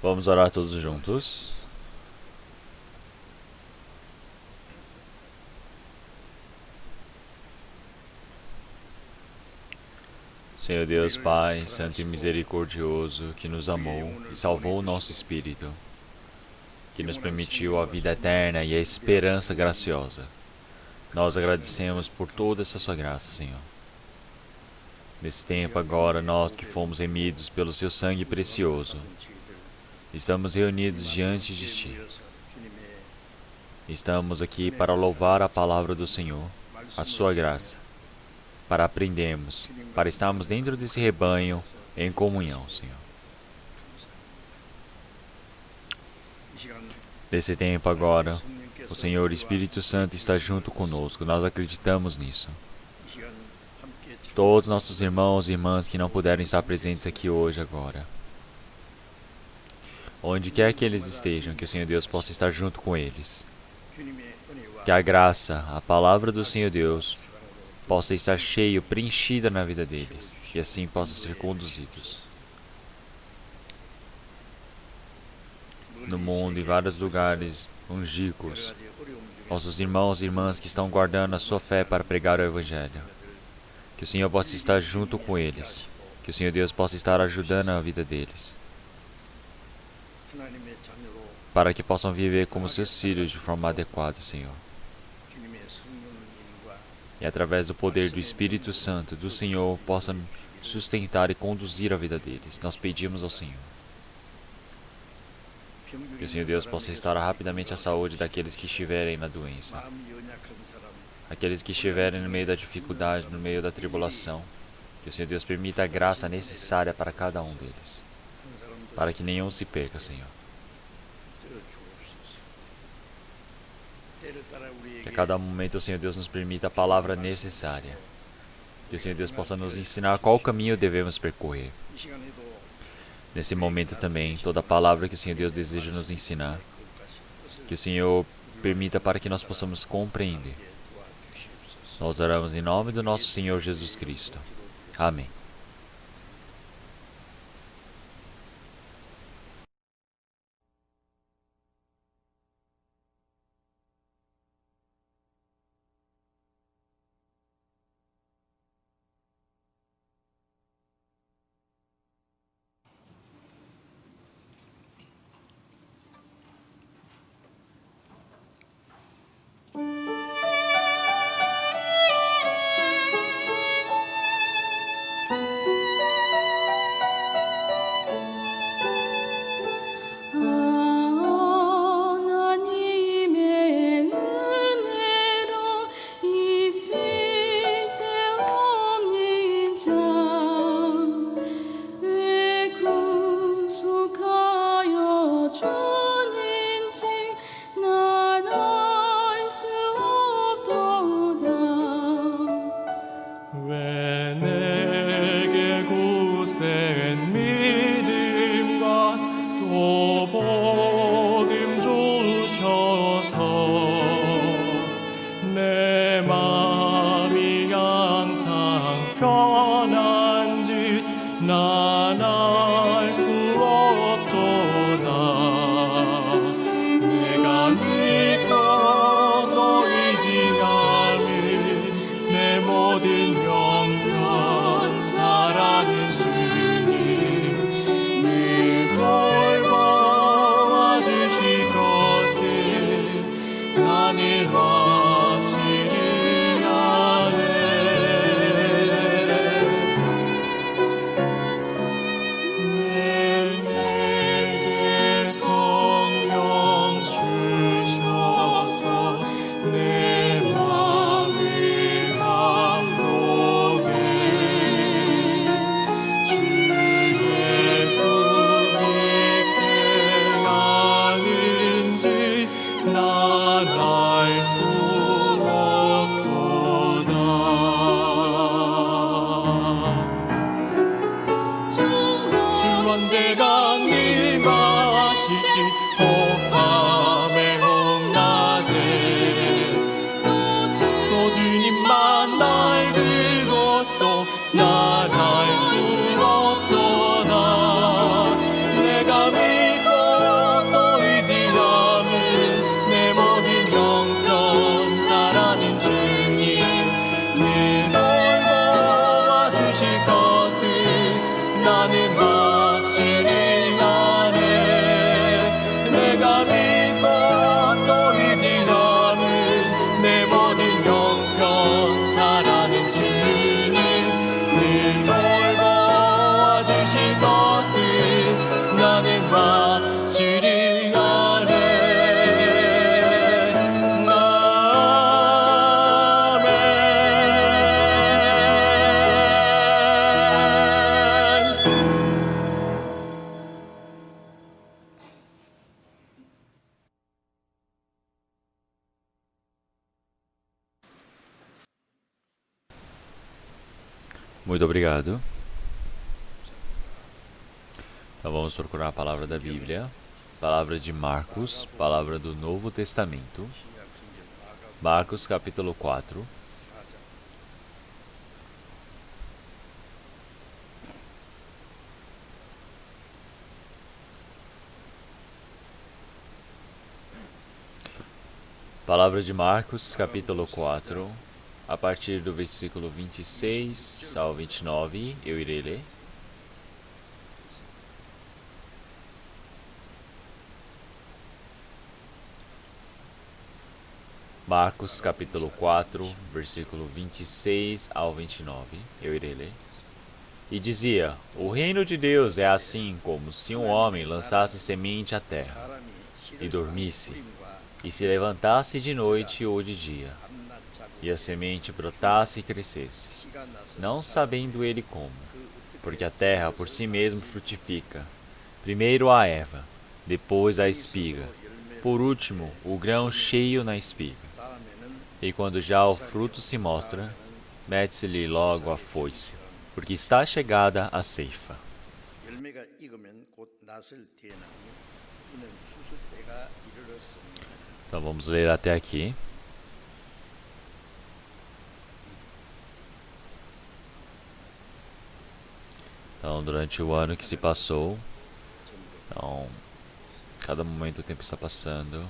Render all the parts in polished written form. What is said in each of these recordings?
Vamos orar todos juntos. Senhor Deus Pai, Santo e Misericordioso, que nos amou e salvou o nosso espírito, que nos permitiu a vida eterna e a esperança graciosa. Nós agradecemos por toda essa sua graça, Senhor. Nesse tempo agora, nós que fomos remidos pelo seu sangue precioso, estamos reunidos diante de Ti. Estamos aqui para louvar a palavra do Senhor, a sua graça, para aprendermos, para estarmos dentro desse rebanho em comunhão, Senhor. Nesse tempo agora, o Senhor Espírito Santo está junto conosco, nós acreditamos nisso. Todos nossos irmãos e irmãs que não puderam estar presentes aqui hoje agora, onde quer que eles estejam, que o Senhor Deus possa estar junto com eles. Que a graça, a palavra do Senhor Deus, possa estar cheio, preenchida na vida deles, e assim possam ser conduzidos. No mundo, em vários lugares longínquos, nossos irmãos e irmãs que estão guardando a sua fé para pregar o Evangelho. Que o Senhor possa estar junto com eles, que o Senhor Deus possa estar ajudando a vida deles, para que possam viver como seus filhos de forma adequada, Senhor. E através do poder do Espírito Santo do Senhor, possam sustentar e conduzir a vida deles. Nós pedimos ao Senhor. Que o Senhor Deus possa restaurar rapidamente a saúde daqueles que estiverem na doença. Aqueles que estiverem no meio da dificuldade, no meio da tribulação. Que o Senhor Deus permita a graça necessária para cada um deles. Para que nenhum se perca, Senhor. Que a cada momento o Senhor Deus nos permita a palavra necessária. Que o Senhor Deus possa nos ensinar qual caminho devemos percorrer. Nesse momento também, toda palavra que o Senhor Deus deseja nos ensinar, que o Senhor permita para que nós possamos compreender. Nós oramos em nome do nosso Senhor Jesus Cristo. Amém. 나랄 수 없도다 내가 믿고 믿고 또 의지하는 내 모든 영혼 잘하는 주님 늘 돌보아 주실 것을 나는 확실히 아네. Muito obrigado. Então vamos procurar a palavra da Bíblia, palavra de Marcos, palavra do Novo Testamento, Marcos capítulo 4. Palavra de Marcos capítulo 4. A partir do versículo 26 ao 29, eu irei ler. Marcos capítulo 4, versículo 26 ao 29, eu irei ler. E dizia: o reino de Deus é assim como se um homem lançasse semente à terra, e dormisse, e se levantasse de noite ou de dia, e a semente brotasse e crescesse, não sabendo ele como, porque a terra por si mesma frutifica, primeiro a erva, depois a espiga, por último o grão cheio na espiga. E quando já o fruto se mostra, mete-se-lhe logo a foice, porque está chegada a ceifa. Então vamos ler até aqui. Então, durante o ano que se passou, então, cada momento o tempo está passando.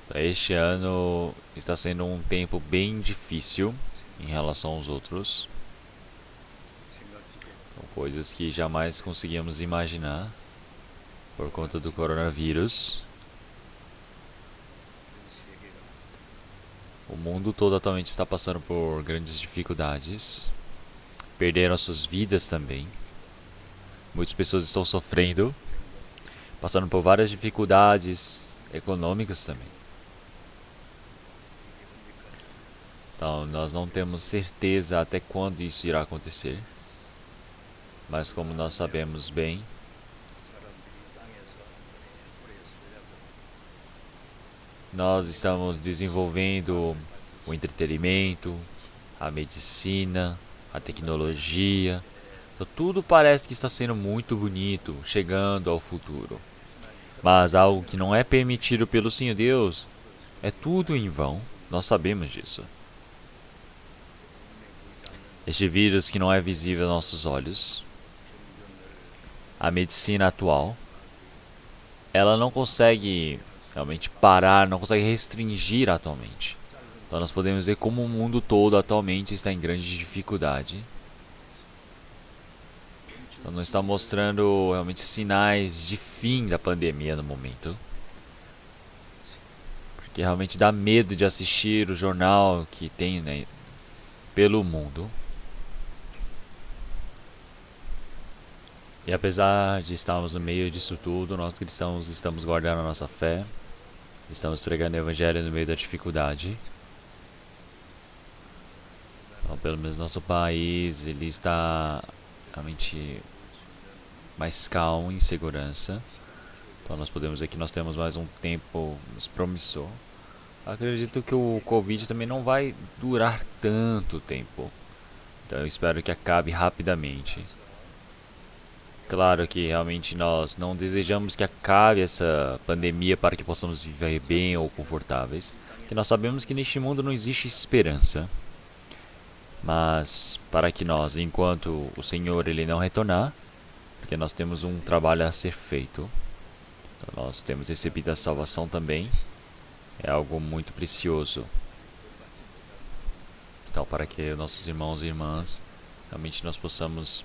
Então, este ano está sendo um tempo bem difícil em relação aos outros. Então, coisas que jamais conseguíamos imaginar por conta do coronavírus. O mundo todo atualmente está passando por grandes dificuldades. Perderam suas vidas também. Muitas pessoas estão sofrendo, passando por várias dificuldades econômicas também. Então, nós não temos certeza até quando isso irá acontecer. Mas como nós sabemos bem, nós estamos desenvolvendo o entretenimento, a medicina, a tecnologia. Então, tudo parece que está sendo muito bonito, chegando ao futuro. Mas algo que não é permitido pelo Senhor Deus é tudo em vão. Nós sabemos disso. Este vírus que não é visível aos nossos olhos, a medicina atual, ela não consegue realmente parar, não consegue restringir atualmente. Então nós podemos ver como o mundo todo atualmente está em grande dificuldade. Então não está mostrando realmente sinais de fim da pandemia no momento. Porque realmente dá medo de assistir o jornal que tem, né, pelo mundo. E apesar de estarmos no meio disso tudo, nós cristãos estamos guardando a nossa fé. Estamos pregando o evangelho no meio da dificuldade. Então, pelo menos nosso país, ele está realmente mais calmo, em segurança. Então nós podemos ver que nós temos mais um tempo promissor. Acredito que o Covid também não vai durar tanto tempo. Então eu espero que acabe rapidamente. Claro que realmente nós não desejamos que acabe essa pandemia para que possamos viver bem ou confortáveis. Porque nós sabemos que neste mundo não existe esperança. Mas para que nós, enquanto o Senhor ele não retornar, porque nós temos um trabalho a ser feito. Então nós temos recebido a salvação também. É algo muito precioso. Então para que nossos irmãos e irmãs, realmente nós possamos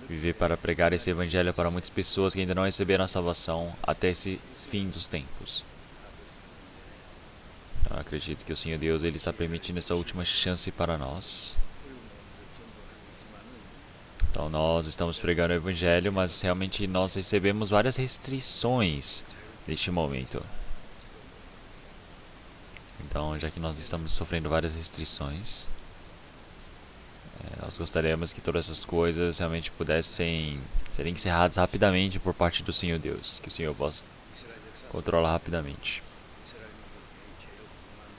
viver para pregar esse evangelho para muitas pessoas que ainda não receberam a salvação até esse fim dos tempos. Eu acredito que o Senhor Deus ele está permitindo essa última chance para nós. Então nós estamos pregando o evangelho, mas realmente nós recebemos várias restrições neste momento. Então, já que nós estamos sofrendo várias restrições, nós gostaríamos que todas essas coisas realmente pudessem ser encerradas rapidamente por parte do Senhor Deus, que o Senhor possa controlar rapidamente.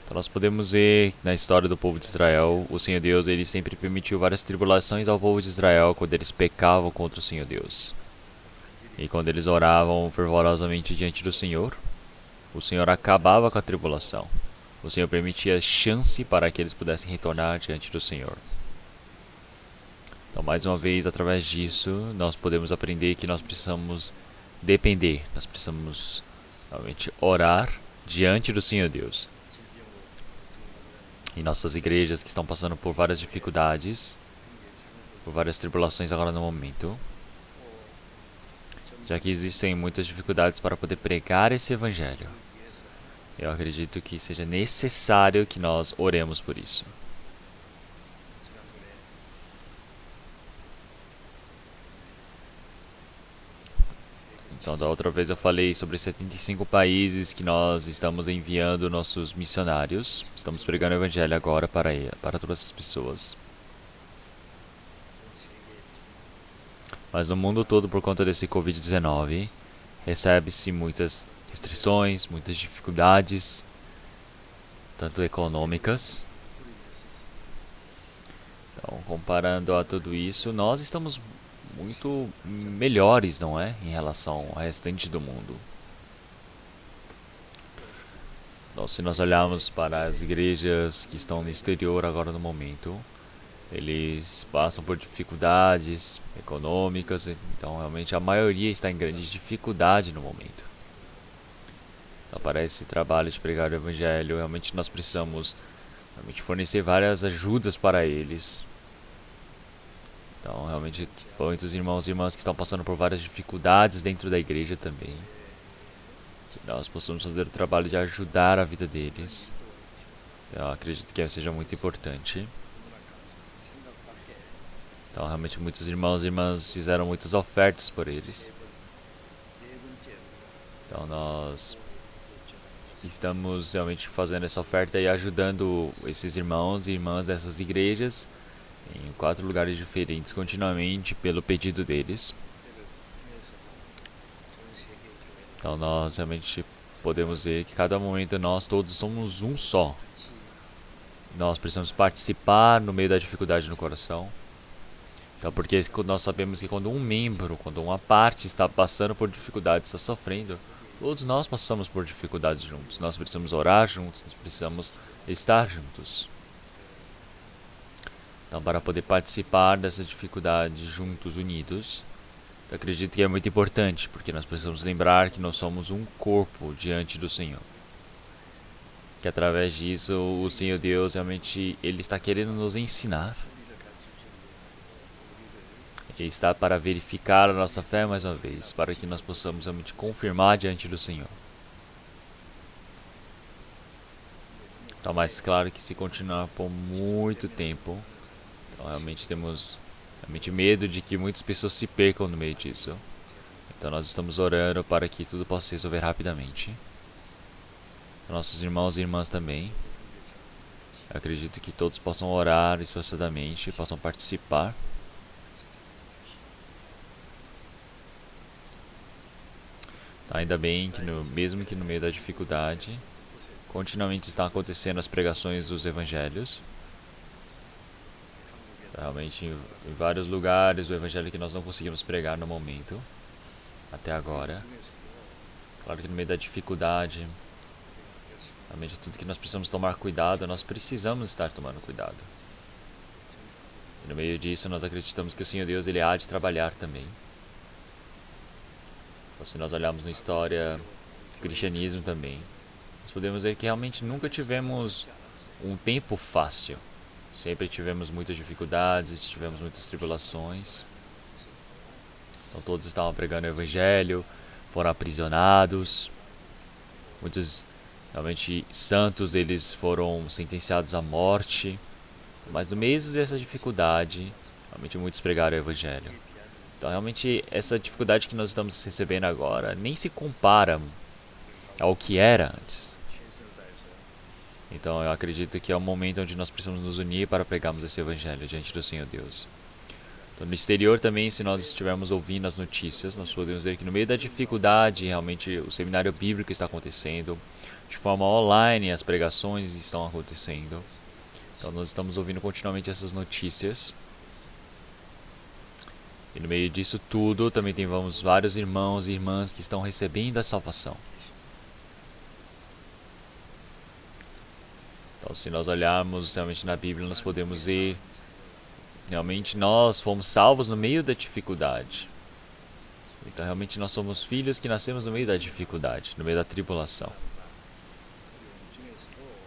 Então nós podemos ver na história do povo de Israel, o Senhor Deus ele sempre permitiu várias tribulações ao povo de Israel quando eles pecavam contra o Senhor Deus. E quando eles oravam fervorosamente diante do Senhor, o Senhor acabava com a tribulação. O Senhor permitia chance para que eles pudessem retornar diante do Senhor. Então, mais uma vez, através disso, nós podemos aprender que nós precisamos depender, nós precisamos realmente orar diante do Senhor Deus. Em nossas igrejas que estão passando por várias dificuldades, por várias tribulações agora no momento, já que existem muitas dificuldades para poder pregar esse evangelho, eu acredito que seja necessário que nós oremos por isso. Então, da outra vez eu falei sobre 75 países que nós estamos enviando nossos missionários. Estamos pregando o evangelho agora para todas as pessoas. Mas no mundo todo, por conta desse Covid-19, recebe-se muitas restrições, muitas dificuldades, tanto econômicas. Então, comparando a tudo isso, nós estamos muito melhores, não é? Em relação ao restante do mundo. Então, se nós olharmos para as igrejas que estão no exterior agora no momento, eles passam por dificuldades econômicas, então realmente a maioria está em grande dificuldade no momento. Então, para esse trabalho de pregar o evangelho, realmente nós precisamos fornecer várias ajudas para eles. Então, realmente, muitos irmãos e irmãs que estão passando por várias dificuldades dentro da igreja também. Que nós possamos fazer o trabalho de ajudar a vida deles. Então, eu acredito que seja muito importante. Então, realmente, muitos irmãos e irmãs fizeram muitas ofertas por eles. Então, nós estamos realmente fazendo essa oferta e ajudando esses irmãos e irmãs dessas igrejas em 4 lugares diferentes, continuamente, pelo pedido deles. Então nós realmente podemos ver que cada momento nós todos somos um só. Nós precisamos participar no meio da dificuldade no coração. Então, porque nós sabemos que quando um membro, quando uma parte está passando por dificuldades, está sofrendo, todos nós passamos por dificuldades juntos. Nós precisamos orar juntos, nós precisamos estar juntos. Então, para poder participar dessa dificuldade juntos, unidos, eu acredito que é muito importante, porque nós precisamos lembrar que nós somos um corpo diante do Senhor. Que através disso, o Senhor Deus realmente ele está querendo nos ensinar. Ele está para verificar a nossa fé mais uma vez, para que nós possamos realmente confirmar diante do Senhor. Então, mais claro que se continuar por muito tempo, então realmente temos medo de que muitas pessoas se percam no meio disso. Então nós estamos orando para que tudo possa se resolver rapidamente. Nossos irmãos e irmãs também. Eu acredito que todos possam orar esforçadamente, possam participar. Ainda bem que mesmo que no meio da dificuldade, continuamente estão acontecendo as pregações dos evangelhos. Realmente em vários lugares o evangelho que nós não conseguimos pregar no momento, até agora. Claro que no meio da dificuldade, realmente tudo que nós precisamos tomar cuidado, nós precisamos estar tomando cuidado. E no meio disso nós acreditamos que o Senhor Deus ele há de trabalhar também. Então, se nós olharmos na história do cristianismo também, nós podemos ver que realmente nunca tivemos um tempo fácil. Sempre tivemos muitas dificuldades, tivemos muitas tribulações. Então todos estavam pregando o evangelho, foram aprisionados. Muitos realmente santos, eles foram sentenciados à morte. Mas no meio dessa dificuldade, realmente muitos pregaram o evangelho. Então realmente essa dificuldade que nós estamos recebendo agora nem se compara ao que era antes. Então eu acredito que é o momento onde nós precisamos nos unir para pregarmos esse evangelho diante do Senhor Deus. Então, no exterior também, se nós estivermos ouvindo as notícias, nós podemos ver que no meio da dificuldade, realmente o seminário bíblico está acontecendo, de forma online as pregações estão acontecendo. Então nós estamos ouvindo continuamente essas notícias. E no meio disso tudo, também temos vários irmãos e irmãs que estão recebendo a salvação. Então, se nós olharmos realmente na Bíblia, nós podemos ver, realmente nós fomos salvos no meio da dificuldade. Então, realmente nós somos filhos que nascemos no meio da dificuldade, no meio da tribulação.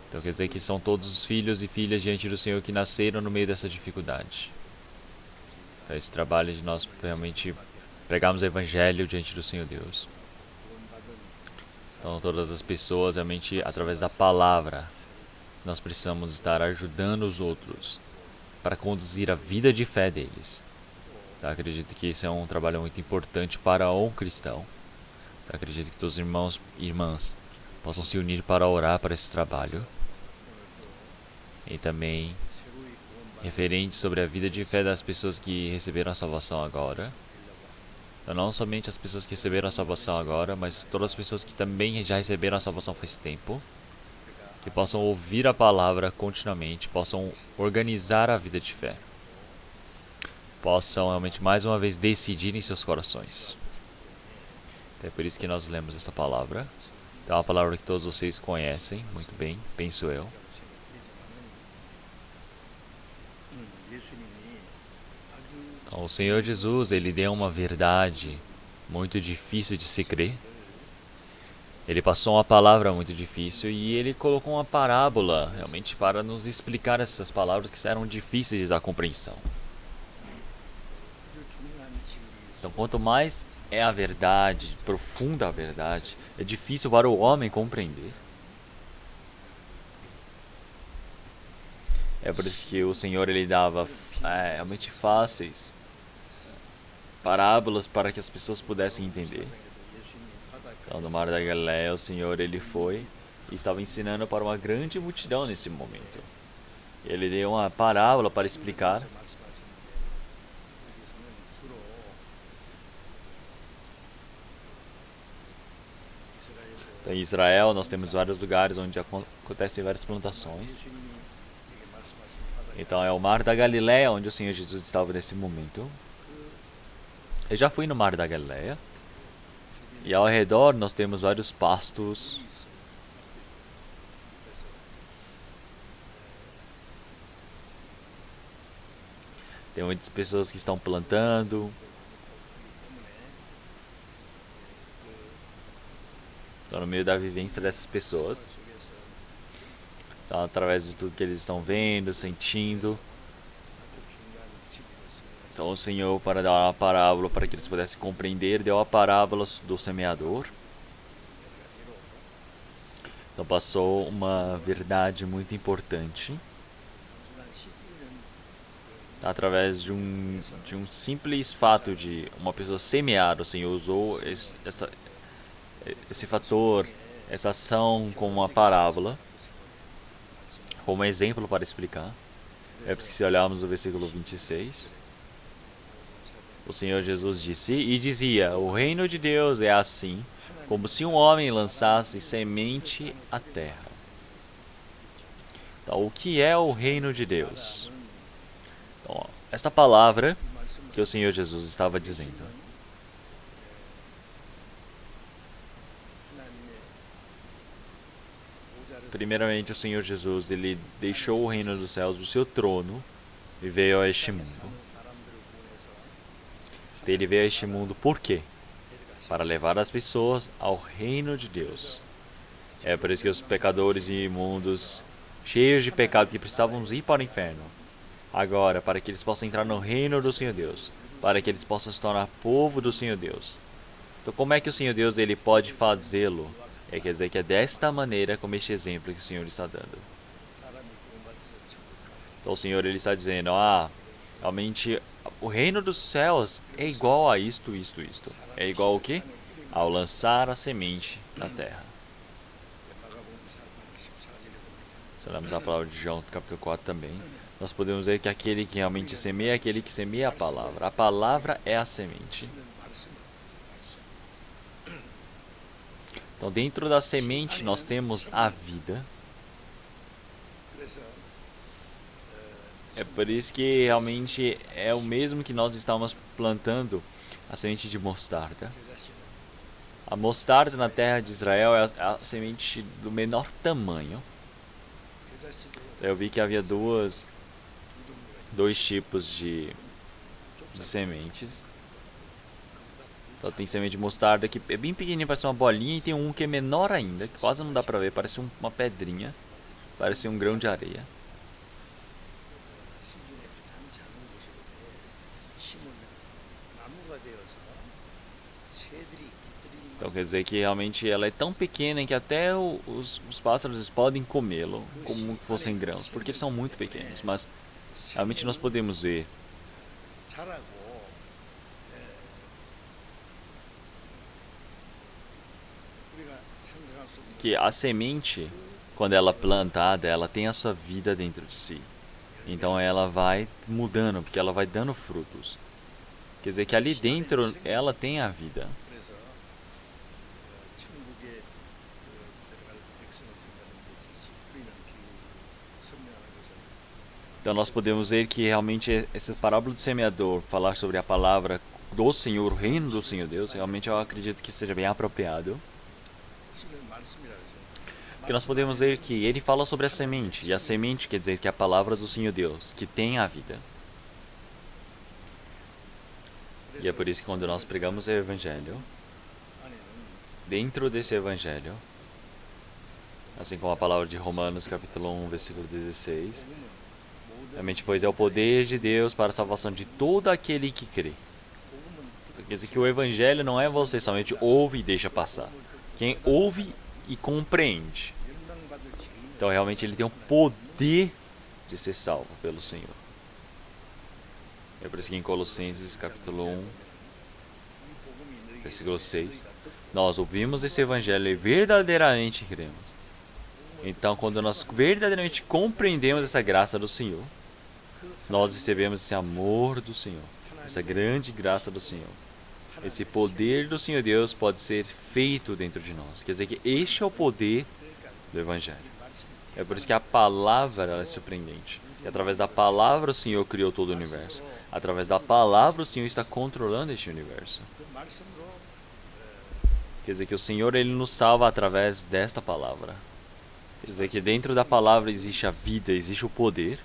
Então, quer dizer que são todos os filhos e filhas diante do Senhor que nasceram no meio dessa dificuldade. Então, esse trabalho de nós realmente pregarmos o Evangelho diante do Senhor Deus. Então, todas as pessoas, realmente, através da palavra, nós precisamos estar ajudando os outros para conduzir a vida de fé deles. Então, acredito que isso é um trabalho muito importante para um cristão. Então, acredito que todos os irmãos e irmãs possam se unir para orar para esse trabalho. E também referente sobre a vida de fé das pessoas que receberam a salvação agora. Então, não somente as pessoas que receberam a salvação agora, mas todas as pessoas que também já receberam a salvação faz tempo. Que possam ouvir a palavra continuamente, possam organizar a vida de fé. Possam realmente mais uma vez decidir em seus corações. Então, é por isso que nós lemos essa palavra. Então é uma palavra que todos vocês conhecem muito bem, penso eu. Então, o Senhor Jesus, ele deu uma verdade muito difícil de se crer. Ele passou uma palavra muito difícil e ele colocou uma parábola realmente para nos explicar essas palavras que eram difíceis da compreensão. Então, quanto mais é a verdade, profunda a verdade, é difícil para o homem compreender. É por isso que o Senhor ele dava realmente fáceis parábolas para que as pessoas pudessem entender. Então, no Mar da Galileia, o Senhor ele foi e estava ensinando para uma grande multidão nesse momento. Ele deu uma parábola para explicar. Então, em Israel, nós temos vários lugares onde acontecem várias plantações. Então, é o Mar da Galileia onde o Senhor Jesus estava nesse momento. Eu já fui no Mar da Galileia. E ao redor nós temos vários pastos. Tem muitas pessoas que estão plantando. Estão no meio da vivência dessas pessoas. Então, através de tudo que eles estão vendo, sentindo. Então o Senhor, para dar uma parábola para que eles pudessem compreender, deu a parábola do semeador. Então passou uma verdade muito importante. Através de um simples fato de uma pessoa semear, o Senhor usou esse fator, essa ação como uma parábola, como exemplo para explicar. É porque se olharmos o versículo 26... O Senhor Jesus disse e dizia: o reino de Deus é assim, como se um homem lançasse semente à terra. Então, o que é o reino de Deus? Então, esta palavra que o Senhor Jesus estava dizendo. Primeiramente, o Senhor Jesus, ele deixou o reino dos céus, o seu trono, e veio a este mundo. Ele veio a este mundo por quê? Para levar as pessoas ao reino de Deus. É por isso que os pecadores e imundos, cheios de pecado, que precisavam ir para o inferno, agora, para que eles possam entrar no reino do Senhor Deus, para que eles possam se tornar povo do Senhor Deus. Então, como é que o Senhor Deus ele pode fazê-lo? Quer dizer que é desta maneira, como este exemplo que o Senhor está dando. Então, o Senhor ele está dizendo, realmente o reino dos céus é igual a isto. É igual ao quê? Ao lançar a semente na terra. Se olharmos a palavra de João, capítulo 4 também, nós podemos ver que aquele que realmente semeia é aquele que semeia a palavra. A palavra é a semente. Então, dentro da semente, nós temos a vida. É por isso que realmente é o mesmo que nós estamos plantando a semente de mostarda. A mostarda na terra de Israel é a semente do menor tamanho. Eu vi que havia dois tipos de sementes. Então tem semente de mostarda que é bem pequenininha, parece uma bolinha, e tem um que é menor ainda, que quase não dá pra ver, parece uma pedrinha, parece um grão de areia. Então quer dizer que realmente ela é tão pequena que até os pássaros podem comê-lo como se fossem grãos, porque eles são muito pequenos, mas realmente nós podemos ver que a semente, quando ela é plantada, ela tem a sua vida dentro de si. Então ela vai mudando, porque ela vai dando frutos. Quer dizer que ali dentro ela tem a vida. Então nós podemos ver que realmente essa parábola do semeador, falar sobre a palavra do Senhor, o reino do Senhor Deus, realmente eu acredito que seja bem apropriado. Porque nós podemos ver que ele fala sobre a semente, e a semente quer dizer que é a palavra do Senhor Deus, que tem a vida. E é por isso que quando nós pregamos o Evangelho, dentro desse Evangelho, assim como a palavra de Romanos capítulo 1, versículo 16, realmente, pois é o poder de Deus para a salvação de todo aquele que crê. Quer dizer que o Evangelho não é você somente ouve e deixa passar. Quem ouve e compreende. Então realmente ele tem o poder de ser salvo pelo Senhor. É por isso que em Colossenses capítulo 1, versículo 6, nós ouvimos esse Evangelho e verdadeiramente cremos. Então quando nós verdadeiramente compreendemos essa graça do Senhor, nós recebemos esse amor do Senhor, essa grande graça do Senhor. Esse poder do Senhor Deus pode ser feito dentro de nós. Quer dizer que este é o poder do Evangelho. É por isso que a palavra é surpreendente. E através da palavra o Senhor criou todo o universo. Através da palavra o Senhor está controlando este universo. Quer dizer que o Senhor ele nos salva através desta palavra. Quer dizer que dentro da palavra existe a vida, existe o poder.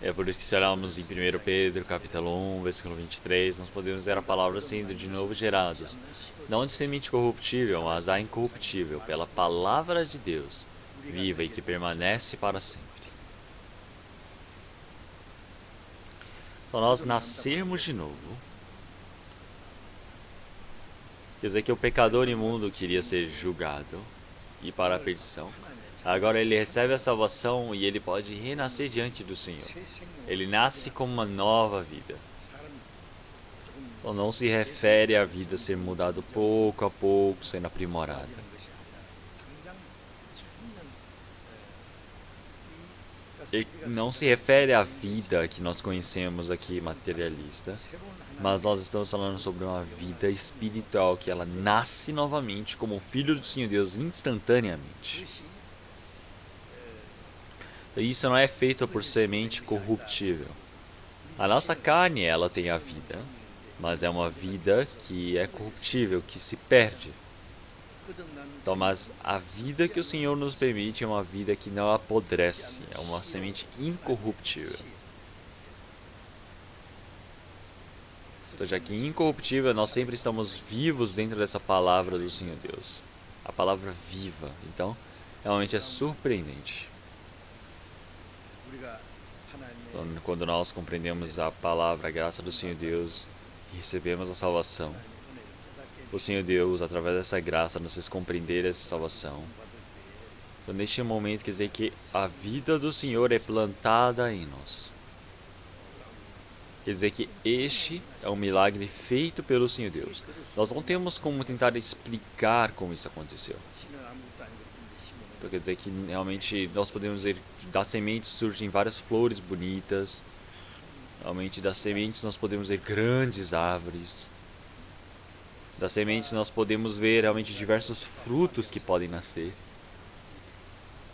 É por isso que se olharmos em 1 Pedro capítulo 1, versículo 23, nós podemos ver a palavra sendo de novo gerados, não de semente corruptível, mas a incorruptível, pela palavra de Deus, viva e que permanece para sempre. Então nós nascermos de novo, quer dizer que o pecador imundo queria ser julgado e para a perdição. Agora ele recebe a salvação e ele pode renascer diante do Senhor. Ele nasce com uma nova vida. Então não se refere à vida ser mudado pouco a pouco, sendo aprimorada. Ele não se refere à vida que nós conhecemos aqui materialista, mas nós estamos falando sobre uma vida espiritual que ela nasce novamente como filho do Senhor Deus instantaneamente. Isso não é feito por semente corruptível. A nossa carne, ela tem a vida, mas é uma vida que é corruptível, que se perde. Então, mas a vida que o Senhor nos permite é uma vida que não apodrece, é uma semente incorruptível. Então, já que incorruptível, nós sempre estamos vivos dentro dessa palavra do Senhor Deus. A palavra viva. Então, realmente é surpreendente. Quando nós compreendemos a palavra, a graça do Senhor Deus e recebemos a salvação, o Senhor Deus, através dessa graça, nos fez compreender essa salvação. Então, neste momento, quer dizer que a vida do Senhor é plantada em nós. Quer dizer que este é um milagre feito pelo Senhor Deus. Nós não temos como tentar explicar como isso aconteceu. Então quer dizer que realmente nós podemos ver que das sementes surgem várias flores bonitas. Realmente das sementes nós podemos ver grandes árvores. Das sementes nós podemos ver realmente diversos frutos que podem nascer.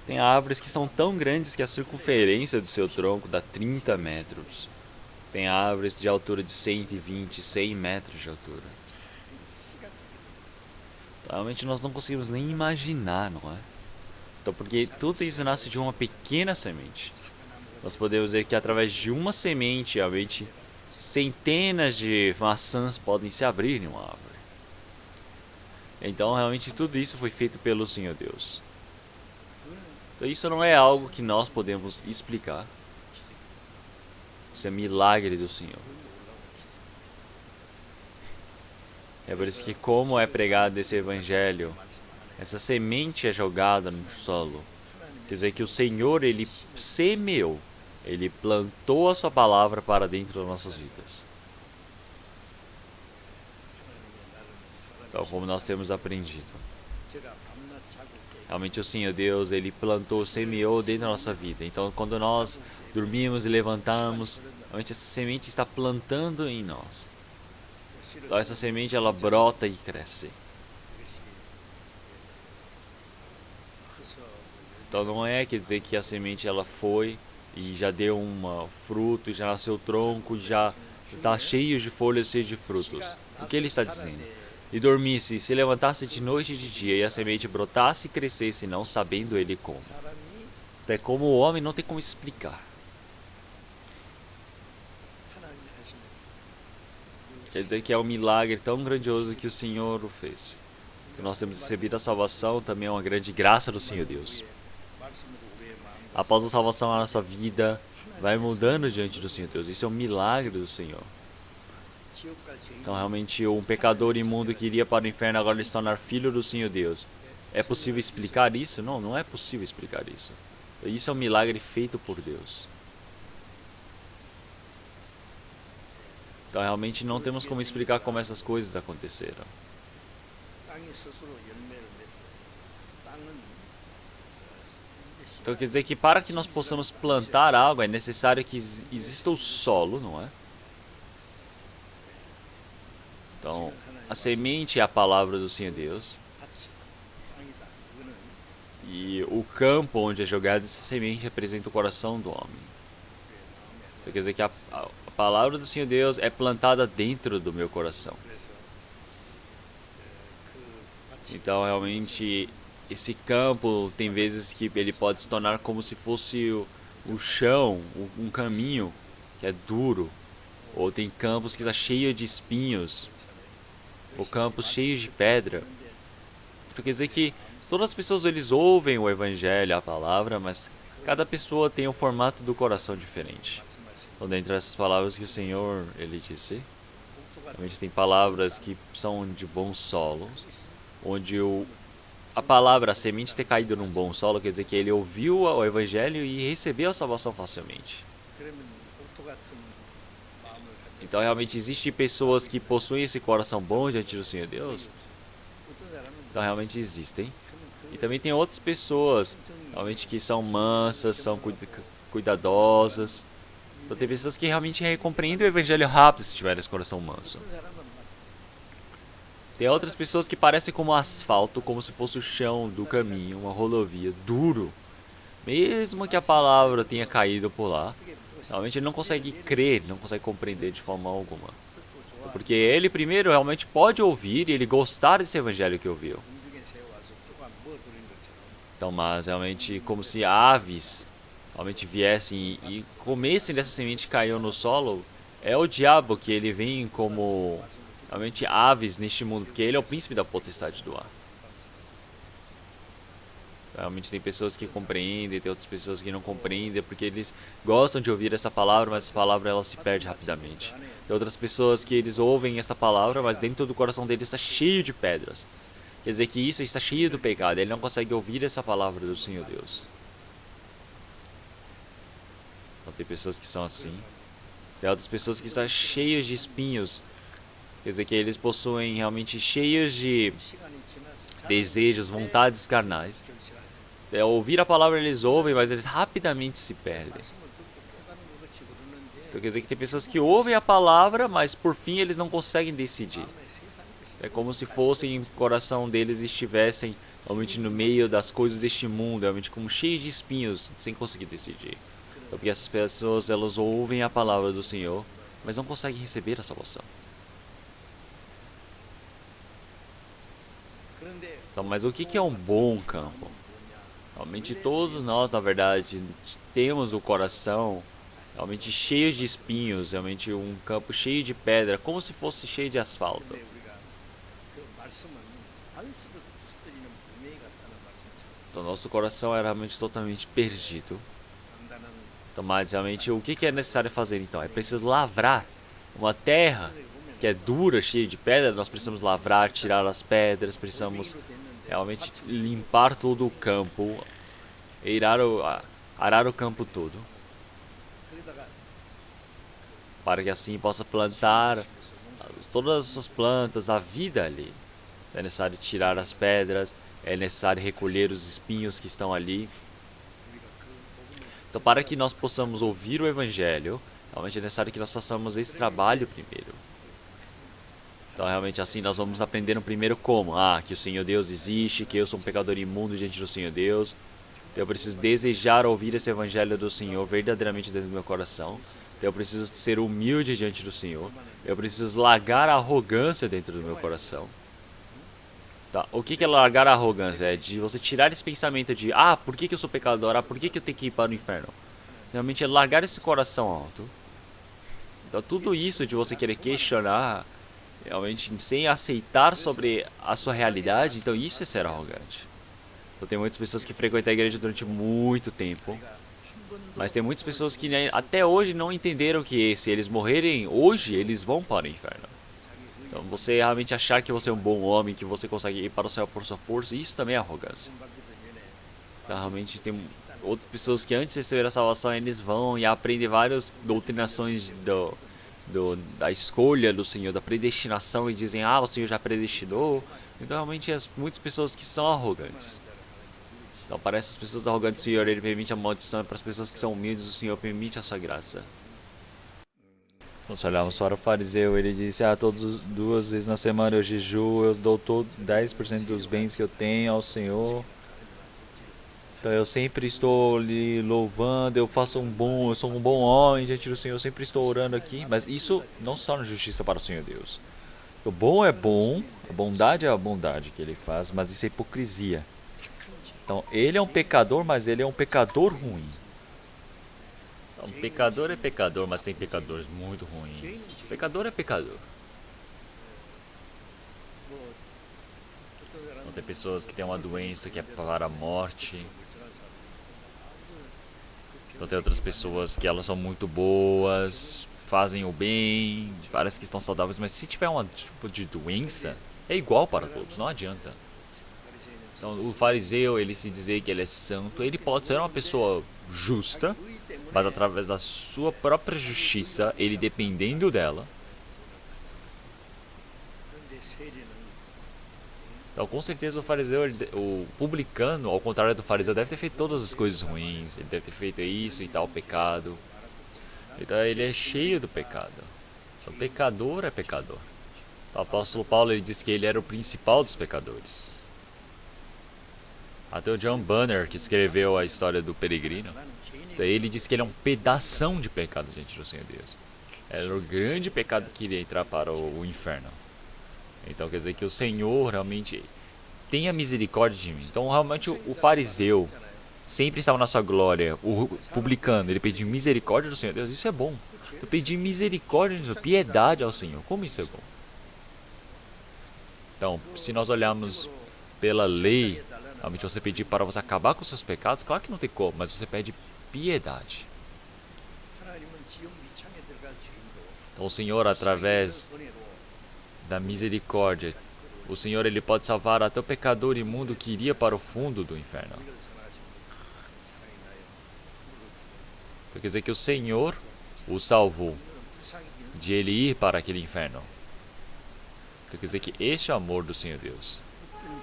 Tem árvores que são tão grandes que a circunferência do seu tronco dá 30 metros. Tem árvores de altura de 120, 100 metros de altura. Realmente nós não conseguimos nem imaginar, não é? Então, porque tudo isso nasce de uma pequena semente. Nós podemos ver que através de uma semente, realmente, centenas de maçãs podem se abrir em uma árvore. Então, realmente, tudo isso foi feito pelo Senhor Deus. Então, isso não é algo que nós podemos explicar. Isso é milagre do Senhor. É por isso que, como é pregado esse evangelho, essa semente é jogada no solo. Quer dizer que o Senhor, Ele semeou, Ele plantou a sua palavra para dentro das nossas vidas. Então, como nós temos aprendido, realmente o Senhor Deus, Ele plantou, semeou dentro da nossa vida. Então, quando nós dormimos e levantamos, realmente essa semente está plantando em nós. Então, essa semente, ela brota e cresce. Então, não é quer dizer que a semente, ela foi e já deu um fruto, já nasceu tronco, já está cheio de folhas, cheio de frutos. O que ele está dizendo? E dormisse, se levantasse de noite e de dia, e a semente brotasse e crescesse, não sabendo ele como. É como o homem não tem como explicar. Quer dizer que é um milagre tão grandioso que o Senhor o fez. Que nós temos recebido a salvação também é uma grande graça do Senhor Deus. Após a salvação, a nossa vida vai mudando diante do Senhor Deus. Isso é um milagre do Senhor. Então, realmente, um pecador imundo que iria para o inferno agora ele se tornar filho do Senhor Deus. É possível explicar isso? Não, não é possível explicar isso. Isso é um milagre feito por Deus. Então, realmente, não temos como explicar como essas coisas aconteceram. Então, quer dizer que para que nós possamos plantar algo, é necessário que exista o solo, não é? Então, a semente é a palavra do Senhor Deus. E o campo onde é jogada essa semente representa o coração do homem. Então, quer dizer que a palavra do Senhor Deus é plantada dentro do meu coração. Então, realmente, esse campo tem vezes que ele pode se tornar como se fosse o chão, um caminho que é duro. Ou tem campos que está cheio de espinhos. Ou campos cheios de pedra. Então, quer dizer que todas as pessoas eles ouvem o evangelho, a palavra, mas cada pessoa tem um formato do coração diferente. Então, dentre essas palavras que o Senhor ele disse, realmente tem palavras que são de bons solos, onde a palavra, a semente ter caído num bom solo, quer dizer que ele ouviu o evangelho e recebeu a salvação facilmente. Então, realmente, existem pessoas que possuem esse coração bom diante do Senhor Deus. Então, realmente existem. E também tem outras pessoas, realmente, que são mansas, são cuidadosas. Então, tem pessoas que realmente compreendem o evangelho rápido se tiverem esse coração manso. Tem outras pessoas que parecem como asfalto, como se fosse o chão do caminho, uma rodovia, duro. Mesmo que a palavra tenha caído por lá, realmente ele não consegue crer, não consegue compreender de forma alguma. Porque ele primeiro realmente pode ouvir e ele gostar desse evangelho que ouviu. Então, mas realmente como se aves realmente viessem e comessem dessa semente que caiu no solo, é o diabo que ele vem como realmente aves neste mundo, porque ele é o príncipe da potestade do ar. Realmente tem pessoas que compreendem, tem outras pessoas que não compreendem, porque eles gostam de ouvir essa palavra, mas essa palavra ela se perde rapidamente. Tem outras pessoas que eles ouvem essa palavra, mas dentro do coração deles está cheio de pedras. Quer dizer que isso está cheio do pecado, ele não consegue ouvir essa palavra do Senhor Deus. Então tem pessoas que são assim. Tem outras pessoas que estão cheias de espinhos. Quer dizer que eles possuem realmente cheios de desejos, vontades carnais. Ouvir a palavra eles ouvem, mas eles rapidamente se perdem. Então quer dizer que tem pessoas que ouvem a palavra, mas por fim eles não conseguem decidir. É como se fossem, o coração deles estivessem realmente no meio das coisas deste mundo, realmente como cheio de espinhos, sem conseguir decidir. Então, porque essas pessoas, elas ouvem a palavra do Senhor, mas não conseguem receber a salvação. Então, mas o que é um bom campo? Realmente todos nós, na verdade, temos o coração realmente cheio de espinhos, realmente um campo cheio de pedra, como se fosse cheio de asfalto. Então, nosso coração era realmente totalmente perdido. Então, mas realmente o que é necessário fazer então? É preciso lavrar uma terra que é dura, cheia de pedra. Nós precisamos lavrar, tirar as pedras, precisamos realmente limpar todo o campo, arar o campo todo, para que assim possa plantar todas essas plantas, a vida ali. É necessário tirar as pedras, é necessário recolher os espinhos que estão ali. Então, para que nós possamos ouvir o Evangelho, realmente é necessário que nós façamos esse trabalho primeiro. Então, realmente assim, nós vamos aprender no primeiro como? Que o Senhor Deus existe, que eu sou um pecador imundo diante do Senhor Deus. Então, eu preciso desejar ouvir esse Evangelho do Senhor verdadeiramente dentro do meu coração. Então, eu preciso ser humilde diante do Senhor. Eu preciso largar a arrogância dentro do meu coração. Tá. O que é largar a arrogância? É de você tirar esse pensamento de por que eu sou pecador? Por que eu tenho que ir para o inferno? Realmente é largar esse coração alto. Então tudo isso de você querer questionar, realmente sem aceitar sobre a sua realidade, então isso é ser arrogante. Então tem muitas pessoas que frequentam a igreja durante muito tempo, mas tem muitas pessoas que até hoje não entenderam que se eles morrerem hoje, eles vão para o inferno. Então, você realmente achar que você é um bom homem, que você consegue ir para o céu por sua força, isso também é arrogância. Então, realmente tem outras pessoas que antes de receber a salvação, eles vão e aprendem várias doutrinações da escolha do Senhor, da predestinação, e dizem, o Senhor já predestinou. Então, realmente, muitas pessoas que são arrogantes. Então, para essas pessoas arrogantes, o Senhor, Ele permite a maldição, e para as pessoas que são humildes, o Senhor permite a sua graça. Nós olhamos para o fariseu, ele disse, todas 2 vezes na semana eu jejuo, eu dou 10% dos bens que eu tenho ao Senhor. Então eu sempre estou lhe louvando, eu sou um bom homem diante do Senhor, eu sempre estou orando aqui. Mas isso não se torna justiça para o Senhor Deus. O bom é bom, a bondade é a bondade que ele faz, mas isso é hipocrisia. Então ele é um pecador, mas ele é um pecador ruim. Um pecador é pecador, mas tem pecadores muito ruins. Pecador é pecador. Então tem pessoas que têm uma doença que é para a morte. Então tem outras pessoas que elas são muito boas, fazem o bem, parece que estão saudáveis, mas se tiver um tipo de doença, é igual para todos, não adianta. Então o fariseu, ele se dizer que ele é santo, ele pode ser uma pessoa justa, mas através da sua própria justiça, ele dependendo dela. Então, com certeza o fariseu, o publicano, ao contrário do fariseu, deve ter feito todas as coisas ruins. Ele deve ter feito isso e tal pecado. Então ele é cheio do pecado. Então, pecador é pecador. O apóstolo Paulo, ele disse que ele era o principal dos pecadores. Até o John Bunyan, que escreveu a história do peregrino, ele disse que ele é um pedação de pecado diante do Senhor Deus. Era o grande pecado que iria entrar para o inferno. Então quer dizer que o Senhor realmente tenha misericórdia de mim. Então realmente o fariseu sempre estava na sua glória. O publicano, ele pediu misericórdia do Senhor Deus. Isso é bom. Eu pedi misericórdia, piedade ao Senhor. Como isso é bom? Então, se nós olharmos pela lei, realmente você pedir para você acabar com os seus pecados, claro que não tem como, mas você pede piedade. Então o Senhor, através da misericórdia, o Senhor ele pode salvar até o pecador imundo que iria para o fundo do inferno. Então, quer dizer que o Senhor o salvou de ele ir para aquele inferno. Então quer dizer que este é o amor do Senhor Deus.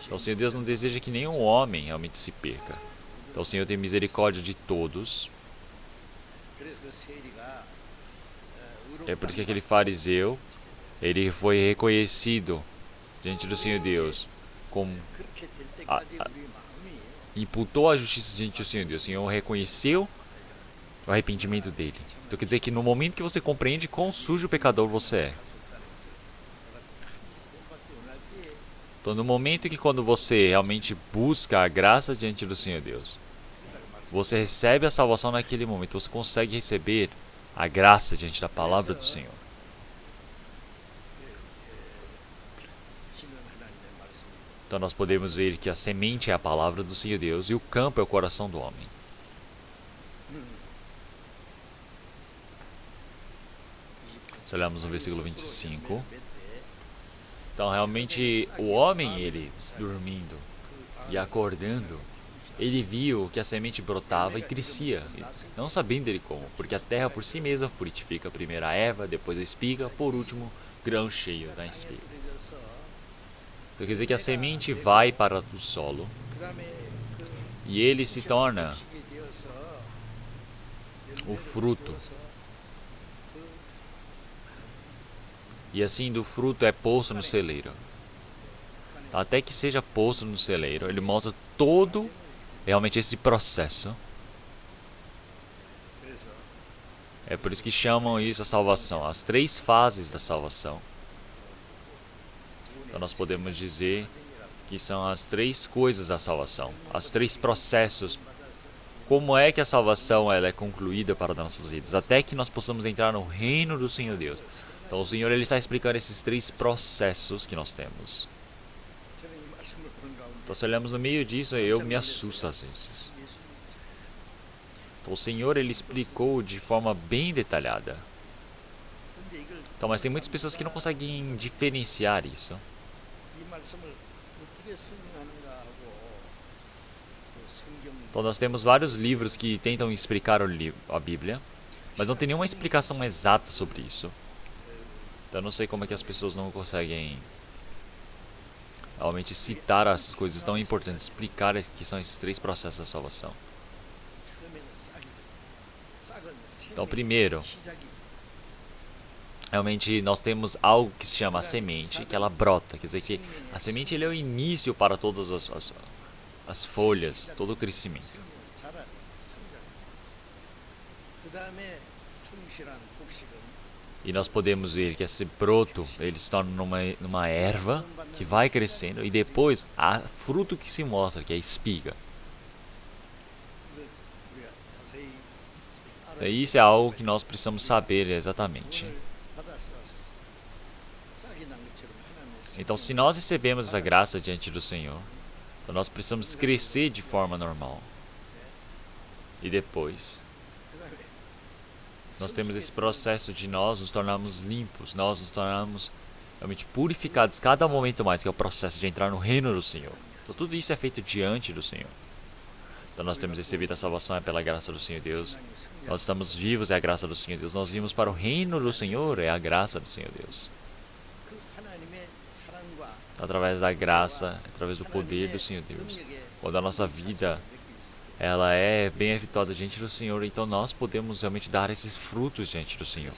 Então o Senhor Deus não deseja que nenhum homem realmente se perca. Então o Senhor tem misericórdia de todos. É por isso que aquele fariseu, ele foi reconhecido diante do Senhor Deus, como imputou a justiça diante do Senhor Deus. O Senhor reconheceu o arrependimento dele. Então quer dizer que no momento que você compreende quão sujo o pecador você é, então no momento que quando você realmente busca a graça diante do Senhor Deus, você recebe a salvação naquele momento, você consegue receber a graça diante da palavra do Senhor. Então nós podemos ver que a semente é a palavra do Senhor Deus e o campo é o coração do homem. Se olharmos no versículo 25, então realmente o homem, ele dormindo e acordando, ele viu que a semente brotava e crescia, não sabendo ele como, porque a terra por si mesma frutifica primeiro a erva, depois a espiga, por último grão cheio da espiga. Então quer dizer que a semente vai para o solo e ele se torna o fruto. E assim do fruto é posto no celeiro. Até que seja posto no celeiro, ele mostra todo realmente esse processo. É por isso que chamam isso a salvação, as 3 fases da salvação. Então nós podemos dizer que são as 3 coisas da salvação, as 3 processos. Como é que a salvação ela é concluída para as nossas vidas, até que nós possamos entrar no reino do Senhor Deus. Então o Senhor ele está explicando esses 3 processos que nós temos. Então se olhamos no meio disso, eu me assusto às vezes. Então o Senhor ele explicou de forma bem detalhada. Então, mas tem muitas pessoas que não conseguem diferenciar isso. Então nós temos vários livros que tentam explicar a Bíblia, mas não tem nenhuma explicação exata sobre isso. Então eu não sei como é que as pessoas não conseguem realmente citar essas coisas tão importantes, explicar que são esses 3 processos da salvação. Então primeiro, realmente nós temos algo que se chama a semente, que ela brota, quer dizer que a semente ele é o início para todas as folhas, todo o crescimento. E nós podemos ver que esse broto, ele se torna numa erva que vai crescendo e depois há fruto que se mostra, que é a espiga. Então, isso é algo que nós precisamos saber exatamente. Então, se nós recebemos essa graça diante do Senhor, então nós precisamos crescer de forma normal. E depois, nós temos esse processo de nós nos tornarmos limpos, nós nos tornarmos realmente purificados cada momento mais, que é o processo de entrar no reino do Senhor. Então tudo isso é feito diante do Senhor. Então nós temos recebido a salvação é pela graça do Senhor Deus. Nós estamos vivos é a graça do Senhor Deus. Nós vimos para o reino do Senhor é a graça do Senhor Deus. Através da graça, através do poder do Senhor Deus. Quando a nossa vida ela é bem efetuada diante do Senhor, então nós podemos realmente dar esses frutos diante do Senhor.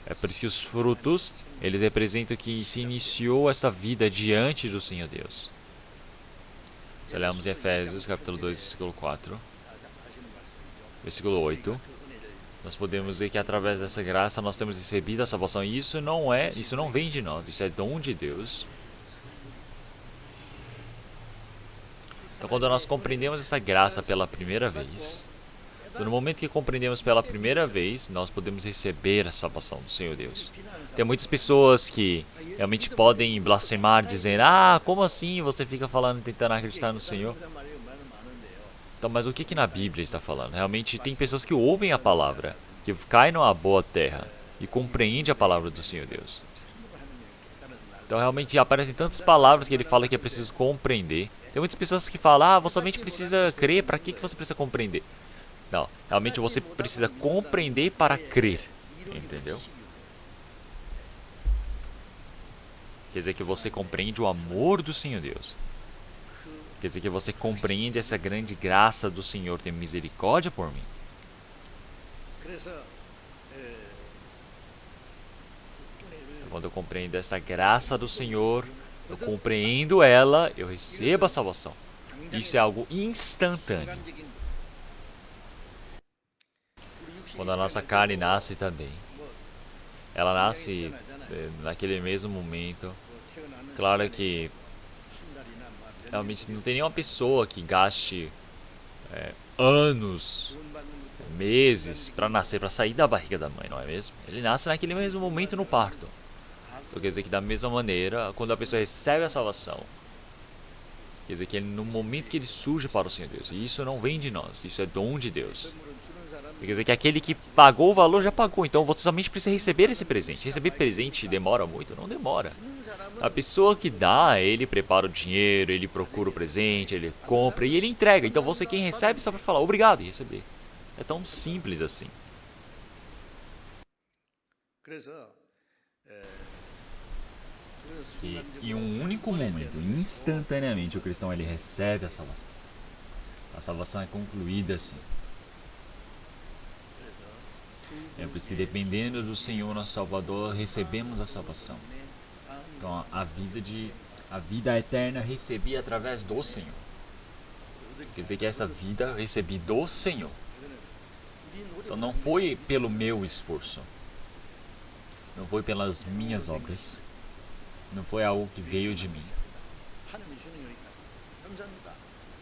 É por isso que os frutos, eles representam que se iniciou essa vida diante do Senhor Deus. Se olharmos em Efésios, capítulo 2, versículo 4, versículo 8, nós podemos ver que através dessa graça nós temos recebido a salvação. E isso não vem de nós, isso é dom de Deus. Então quando nós compreendemos essa graça pela primeira vez, Então, no momento que compreendemos pela primeira vez, nós podemos receber a salvação do Senhor Deus. Tem muitas pessoas que realmente podem blasfemar, dizendo: ah, como assim você fica falando, tentando acreditar no Senhor? Então, mas o que na Bíblia está falando? Realmente tem pessoas que ouvem a palavra, que caem numa boa terra e compreendem a palavra do Senhor Deus. Então, realmente aparecem tantas palavras que ele fala que é preciso compreender. Tem muitas pessoas que falam: ah, você somente precisa crer, para que você precisa compreender? Não, realmente você precisa compreender para crer, entendeu? Quer dizer que você compreende o amor do Senhor Deus. Quer dizer que você compreende essa grande graça do Senhor, ter misericórdia por mim. Então, quando eu compreendo essa graça do Senhor, eu compreendo ela, eu recebo a salvação. Isso é algo instantâneo. Quando a nossa carne nasce também, ela nasce naquele mesmo momento. Claro que realmente não tem nenhuma pessoa que gaste anos, meses para nascer, para sair da barriga da mãe, não é mesmo? Ele nasce naquele mesmo momento no parto. Então quer dizer que da mesma maneira, quando a pessoa recebe a salvação, quer dizer que no momento que ele surge para o Senhor Deus, e isso não vem de nós, isso é dom de Deus. Quer dizer que aquele que pagou o valor já pagou, então você somente precisa receber esse presente. Receber presente demora muito? Não demora. A pessoa que dá, ele prepara o dinheiro, ele procura o presente, ele compra e ele entrega. Então você quem recebe só para falar obrigado e receber. É tão simples assim. E em um único momento, instantaneamente, o cristão ele recebe a salvação. A salvação é concluída assim. É por isso que dependendo do Senhor, nosso Salvador, recebemos a salvação. Então a vida eterna recebi através do Senhor. Quer dizer que essa vida eu recebi do Senhor. Então não foi pelo meu esforço. Não foi pelas minhas obras. Não foi algo que veio de mim.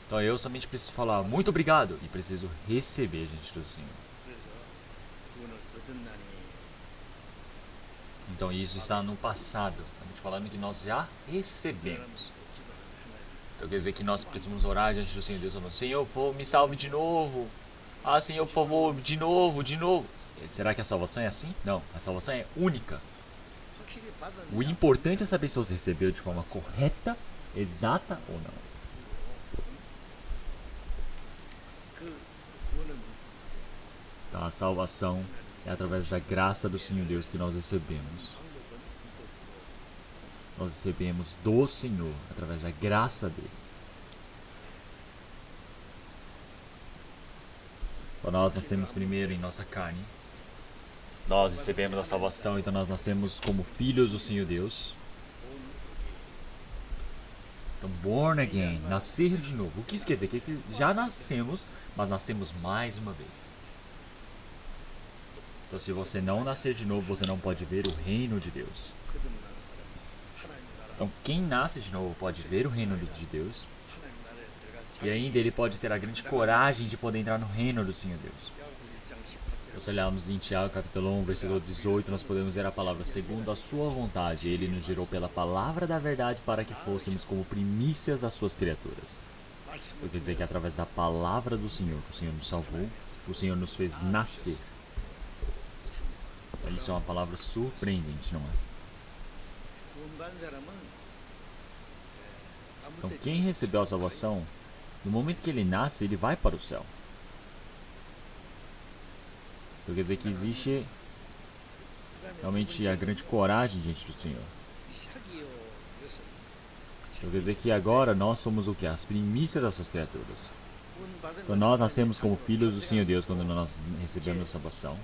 Então eu somente preciso falar muito obrigado e preciso receber diante do Senhor. Então isso está no passado. Estamos falando que nós já recebemos. Então quer dizer que nós precisamos orar diante do Senhor Deus falando: Senhor, por favor, me salve de novo. Ah, Senhor, por favor, de novo, de novo. Será que a salvação é assim? Não, a salvação é única. O importante é saber se você recebeu de forma correta, exata ou não. Então a salvação é através da graça do Senhor Deus que nós recebemos. Nós recebemos do Senhor, através da graça dele. Então nós nascemos primeiro em nossa carne. Nós recebemos a salvação, então nós nascemos como filhos do Senhor Deus. Então, born again, nascer de novo. O que isso quer dizer? Que já nascemos, mas nascemos mais uma vez. Então, se você não nascer de novo, você não pode ver o reino de Deus. Então, quem nasce de novo pode ver o reino de Deus. E ainda ele pode ter a grande coragem de poder entrar no reino do Senhor Deus. Se olharmos em Tiago capítulo 1, versículo 18, nós podemos ver a palavra: segundo a sua vontade, ele nos gerou pela palavra da verdade para que fôssemos como primícias das suas criaturas. Eu quero dizer que através da palavra do Senhor, o Senhor nos salvou, o Senhor nos fez nascer. Isso é uma palavra surpreendente, não é? Então quem recebeu a salvação, no momento que ele nasce, ele vai para o céu. Então quer dizer que existe realmente a grande coragem diante do Senhor. Então quer dizer que agora nós somos o que? As primícias dessas criaturas. Então nós nascemos como filhos do Senhor Deus quando nós recebemos a salvação.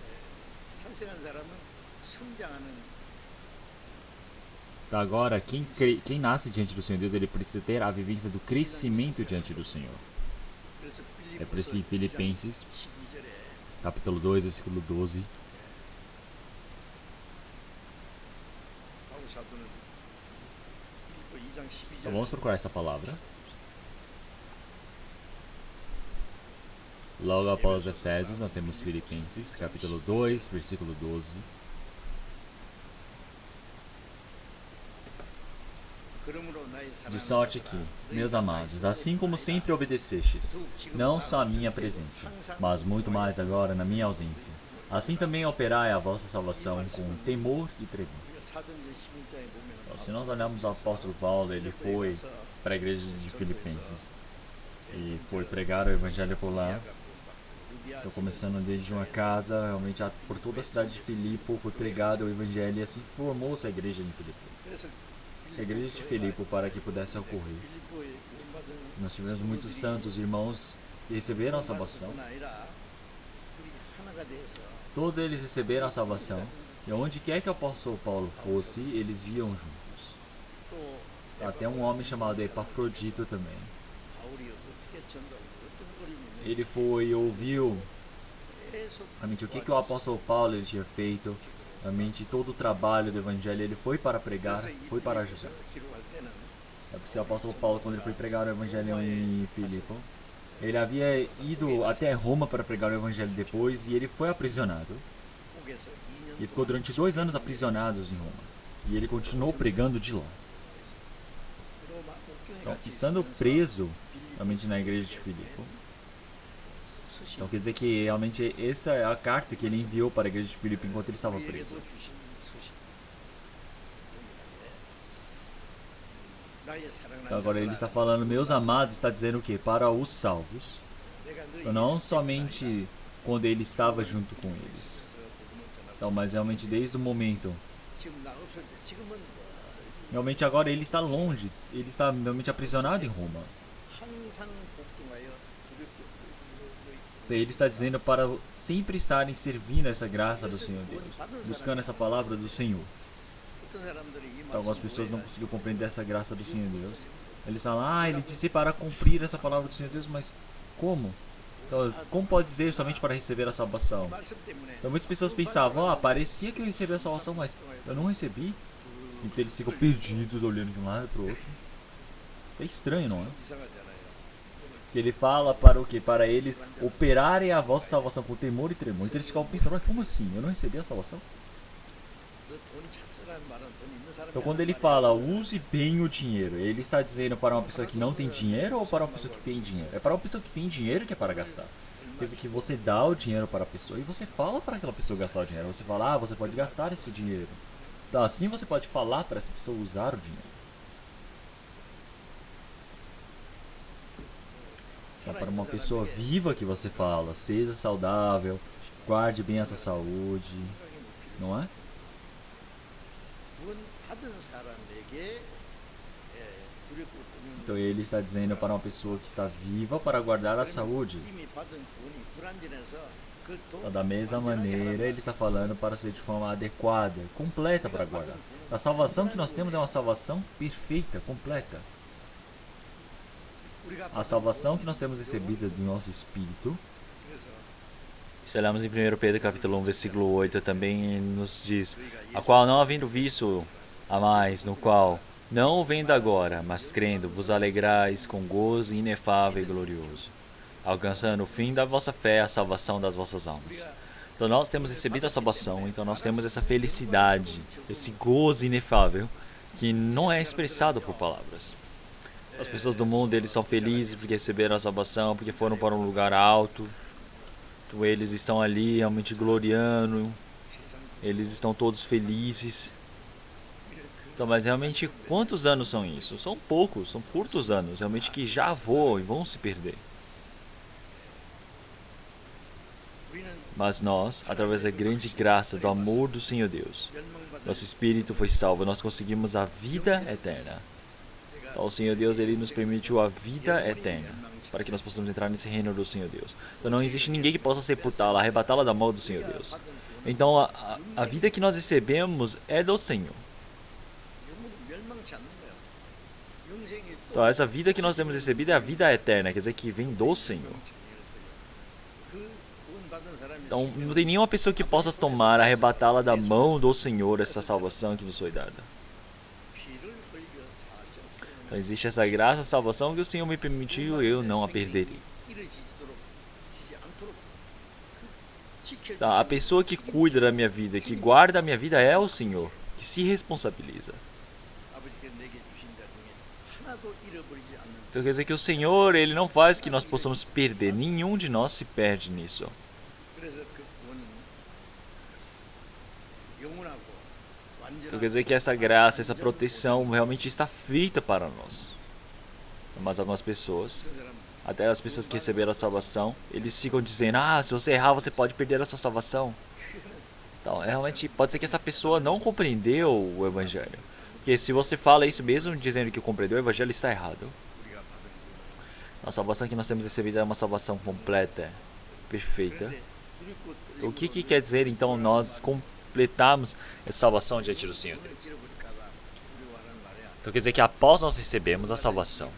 Então agora quem nasce diante do Senhor Deus, ele precisa ter a vivência do crescimento diante do Senhor. É por isso que em Filipenses capítulo 2, versículo 12. Então vamos procurar essa palavra. Logo após Efésios, nós temos Filipenses, capítulo 2, versículo 12. De sorte que, meus amados, assim como sempre obedecestes, não só a minha presença, mas muito mais agora na minha ausência, assim também operai a vossa salvação com temor e tremor. Então, se nós olharmos o apóstolo Paulo, ele foi para a igreja de Filipenses e foi pregar o evangelho por lá. Então, começando desde uma casa, realmente por toda a cidade de Filipe foi pregado o evangelho e assim formou-se a igreja de Filipe. A igreja de Filipe, para que pudesse ocorrer, nós tivemos muitos santos irmãos que receberam a salvação. Todos eles receberam a salvação. E onde quer que o apóstolo Paulo fosse, eles iam juntos. Até um homem chamado Epafrodito também. Ele foi e ouviu realmente o que o apóstolo Paulo ele tinha feito. Realmente todo o trabalho do evangelho, ele foi para pregar, foi para ajudar. É porque o apóstolo Paulo, quando ele foi pregar o evangelho em Filipe, ele havia ido até Roma para pregar o evangelho depois e ele foi aprisionado. E ficou durante 2 anos aprisionado em Roma. E ele continuou pregando de lá. Então, estando preso realmente na igreja de Filipe. Então quer dizer que realmente essa é a carta que ele enviou para a igreja de Filipe enquanto ele estava preso. Então agora ele está falando, meus amados, está dizendo o quê? Para os salvos. Então, não somente quando ele estava junto com eles. Então, mas realmente desde o momento. Realmente agora ele está longe. Ele está realmente aprisionado em Roma. Ele está dizendo para sempre estarem servindo essa graça do Senhor Deus, buscando essa palavra do Senhor. Então algumas pessoas não conseguiram compreender essa graça do Senhor Deus. Eles falam, ele disse para cumprir essa palavra do Senhor Deus, mas como? Então, como pode dizer somente para receber a salvação? Então muitas pessoas pensavam, parecia que eu recebi a salvação, mas eu não recebi. Então eles ficam perdidos, olhando de um lado para o outro. É estranho, não é? Ele fala para o que? Para eles operarem a vossa salvação com temor e tremor. Então eles ficam pensando, mas como assim? Eu não recebi a salvação? Então quando ele fala, use bem o dinheiro, ele está dizendo para uma pessoa que não tem dinheiro ou para uma pessoa que tem dinheiro? É para uma pessoa que tem dinheiro que é para gastar. Quer dizer que você dá o dinheiro para a pessoa e você fala para aquela pessoa gastar o dinheiro. Você fala, você pode gastar esse dinheiro. Então assim você pode falar para essa pessoa usar o dinheiro. Então, para uma pessoa viva que você fala, seja saudável, guarde bem a sua saúde, não é? Então ele está dizendo para uma pessoa que está viva para guardar a saúde. Então, da mesma maneira, ele está falando para ser de forma adequada, completa para guardar. A salvação que nós temos é uma salvação perfeita, completa. A salvação que nós temos recebida do nosso espírito. Se olharmos em 1 Pedro capítulo 1, versículo 8, também nos diz, a qual não havendo visto a mais, no qual não vendo agora, mas crendo, vos alegrais com gozo inefável e glorioso, alcançando o fim da vossa fé, a salvação das vossas almas. Então nós temos recebido a salvação, então nós temos essa felicidade, esse gozo inefável, que não é expressado por palavras. As pessoas do mundo, eles são felizes porque receberam a salvação, porque foram para um lugar alto. Então, eles estão ali realmente gloriando. Eles estão todos felizes. Então, mas realmente, quantos anos são isso? São poucos, são curtos anos, realmente que já voam e vão se perder. Mas nós, através da grande graça, do amor do Senhor Deus, nosso espírito foi salvo, nós conseguimos a vida eterna. Então, o Senhor Deus, ele nos permitiu a vida eterna, para que nós possamos entrar nesse reino do Senhor Deus. Então, não existe ninguém que possa sepultá-la, arrebatá-la da mão do Senhor Deus. Então, a vida que nós recebemos é do Senhor. Então, essa vida que nós temos recebido é a vida eterna, quer dizer que vem do Senhor. Então, não tem nenhuma pessoa que possa tomar, arrebatá-la da mão do Senhor, essa salvação que nos foi dada. Então, existe essa graça, salvação que o Senhor me permitiu, eu não a perderei. Tá, a pessoa que cuida da minha vida, que guarda a minha vida é o Senhor, que se responsabiliza. Então quer dizer que o Senhor, Ele não faz que nós possamos perder. Nenhum de nós se perde nisso. Então quer dizer que essa graça, essa proteção realmente está feita para nós. Mas algumas pessoas, até as pessoas que receberam a salvação, eles ficam dizendo, se você errar, você pode perder a sua salvação. Então, realmente, pode ser que essa pessoa não compreendeu o Evangelho. Porque se você fala isso mesmo, dizendo que compreendeu o Evangelho, está errado. A salvação que nós temos recebido é uma salvação completa, perfeita. O que quer dizer, então, nós completarmos essa salvação diante do Senhor Deus? Então, quer dizer que após nós recebemos a salvação,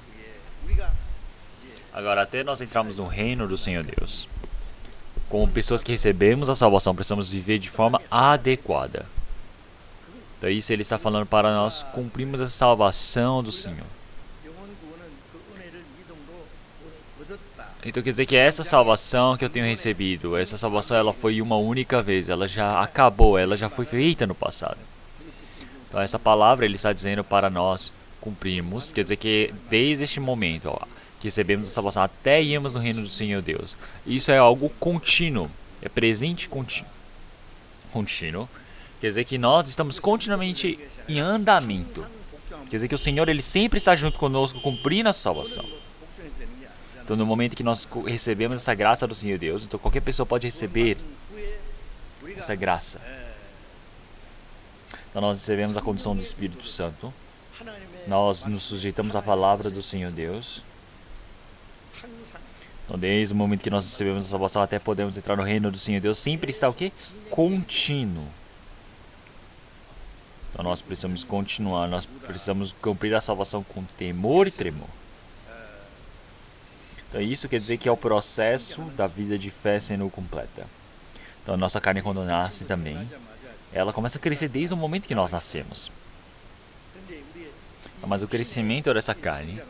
agora, até nós entrarmos no reino do Senhor Deus, como pessoas que recebemos a salvação, precisamos viver de forma adequada. Então isso ele está falando para nós cumprirmos a salvação do Senhor. Então quer dizer que essa salvação que eu tenho recebido, essa salvação ela foi uma única vez, ela já acabou, ela já foi feita no passado. Então essa palavra ele está dizendo para nós cumprirmos, quer dizer que desde este momento, que recebemos a salvação até irmos no reino do Senhor Deus. Isso é algo contínuo, é presente contínuo. Quer dizer que nós estamos continuamente em andamento. Quer dizer que o Senhor ele sempre está junto conosco, cumprindo a salvação. Então no momento que nós recebemos essa graça do Senhor Deus, então qualquer pessoa pode receber essa graça. Então nós recebemos a condição do Espírito Santo. Nós nos sujeitamos à palavra do Senhor Deus. Então, desde o momento que nós recebemos a salvação até podemos entrar no reino do Senhor Deus, sempre está o quê? Contínuo. Então, nós precisamos continuar, nós precisamos cumprir a salvação com temor e tremor. Então, isso quer dizer que é o processo da vida de fé sendo completa. Então, a nossa carne, quando nasce também, ela começa a crescer desde o momento que nós nascemos. Mas o crescimento dessa carne,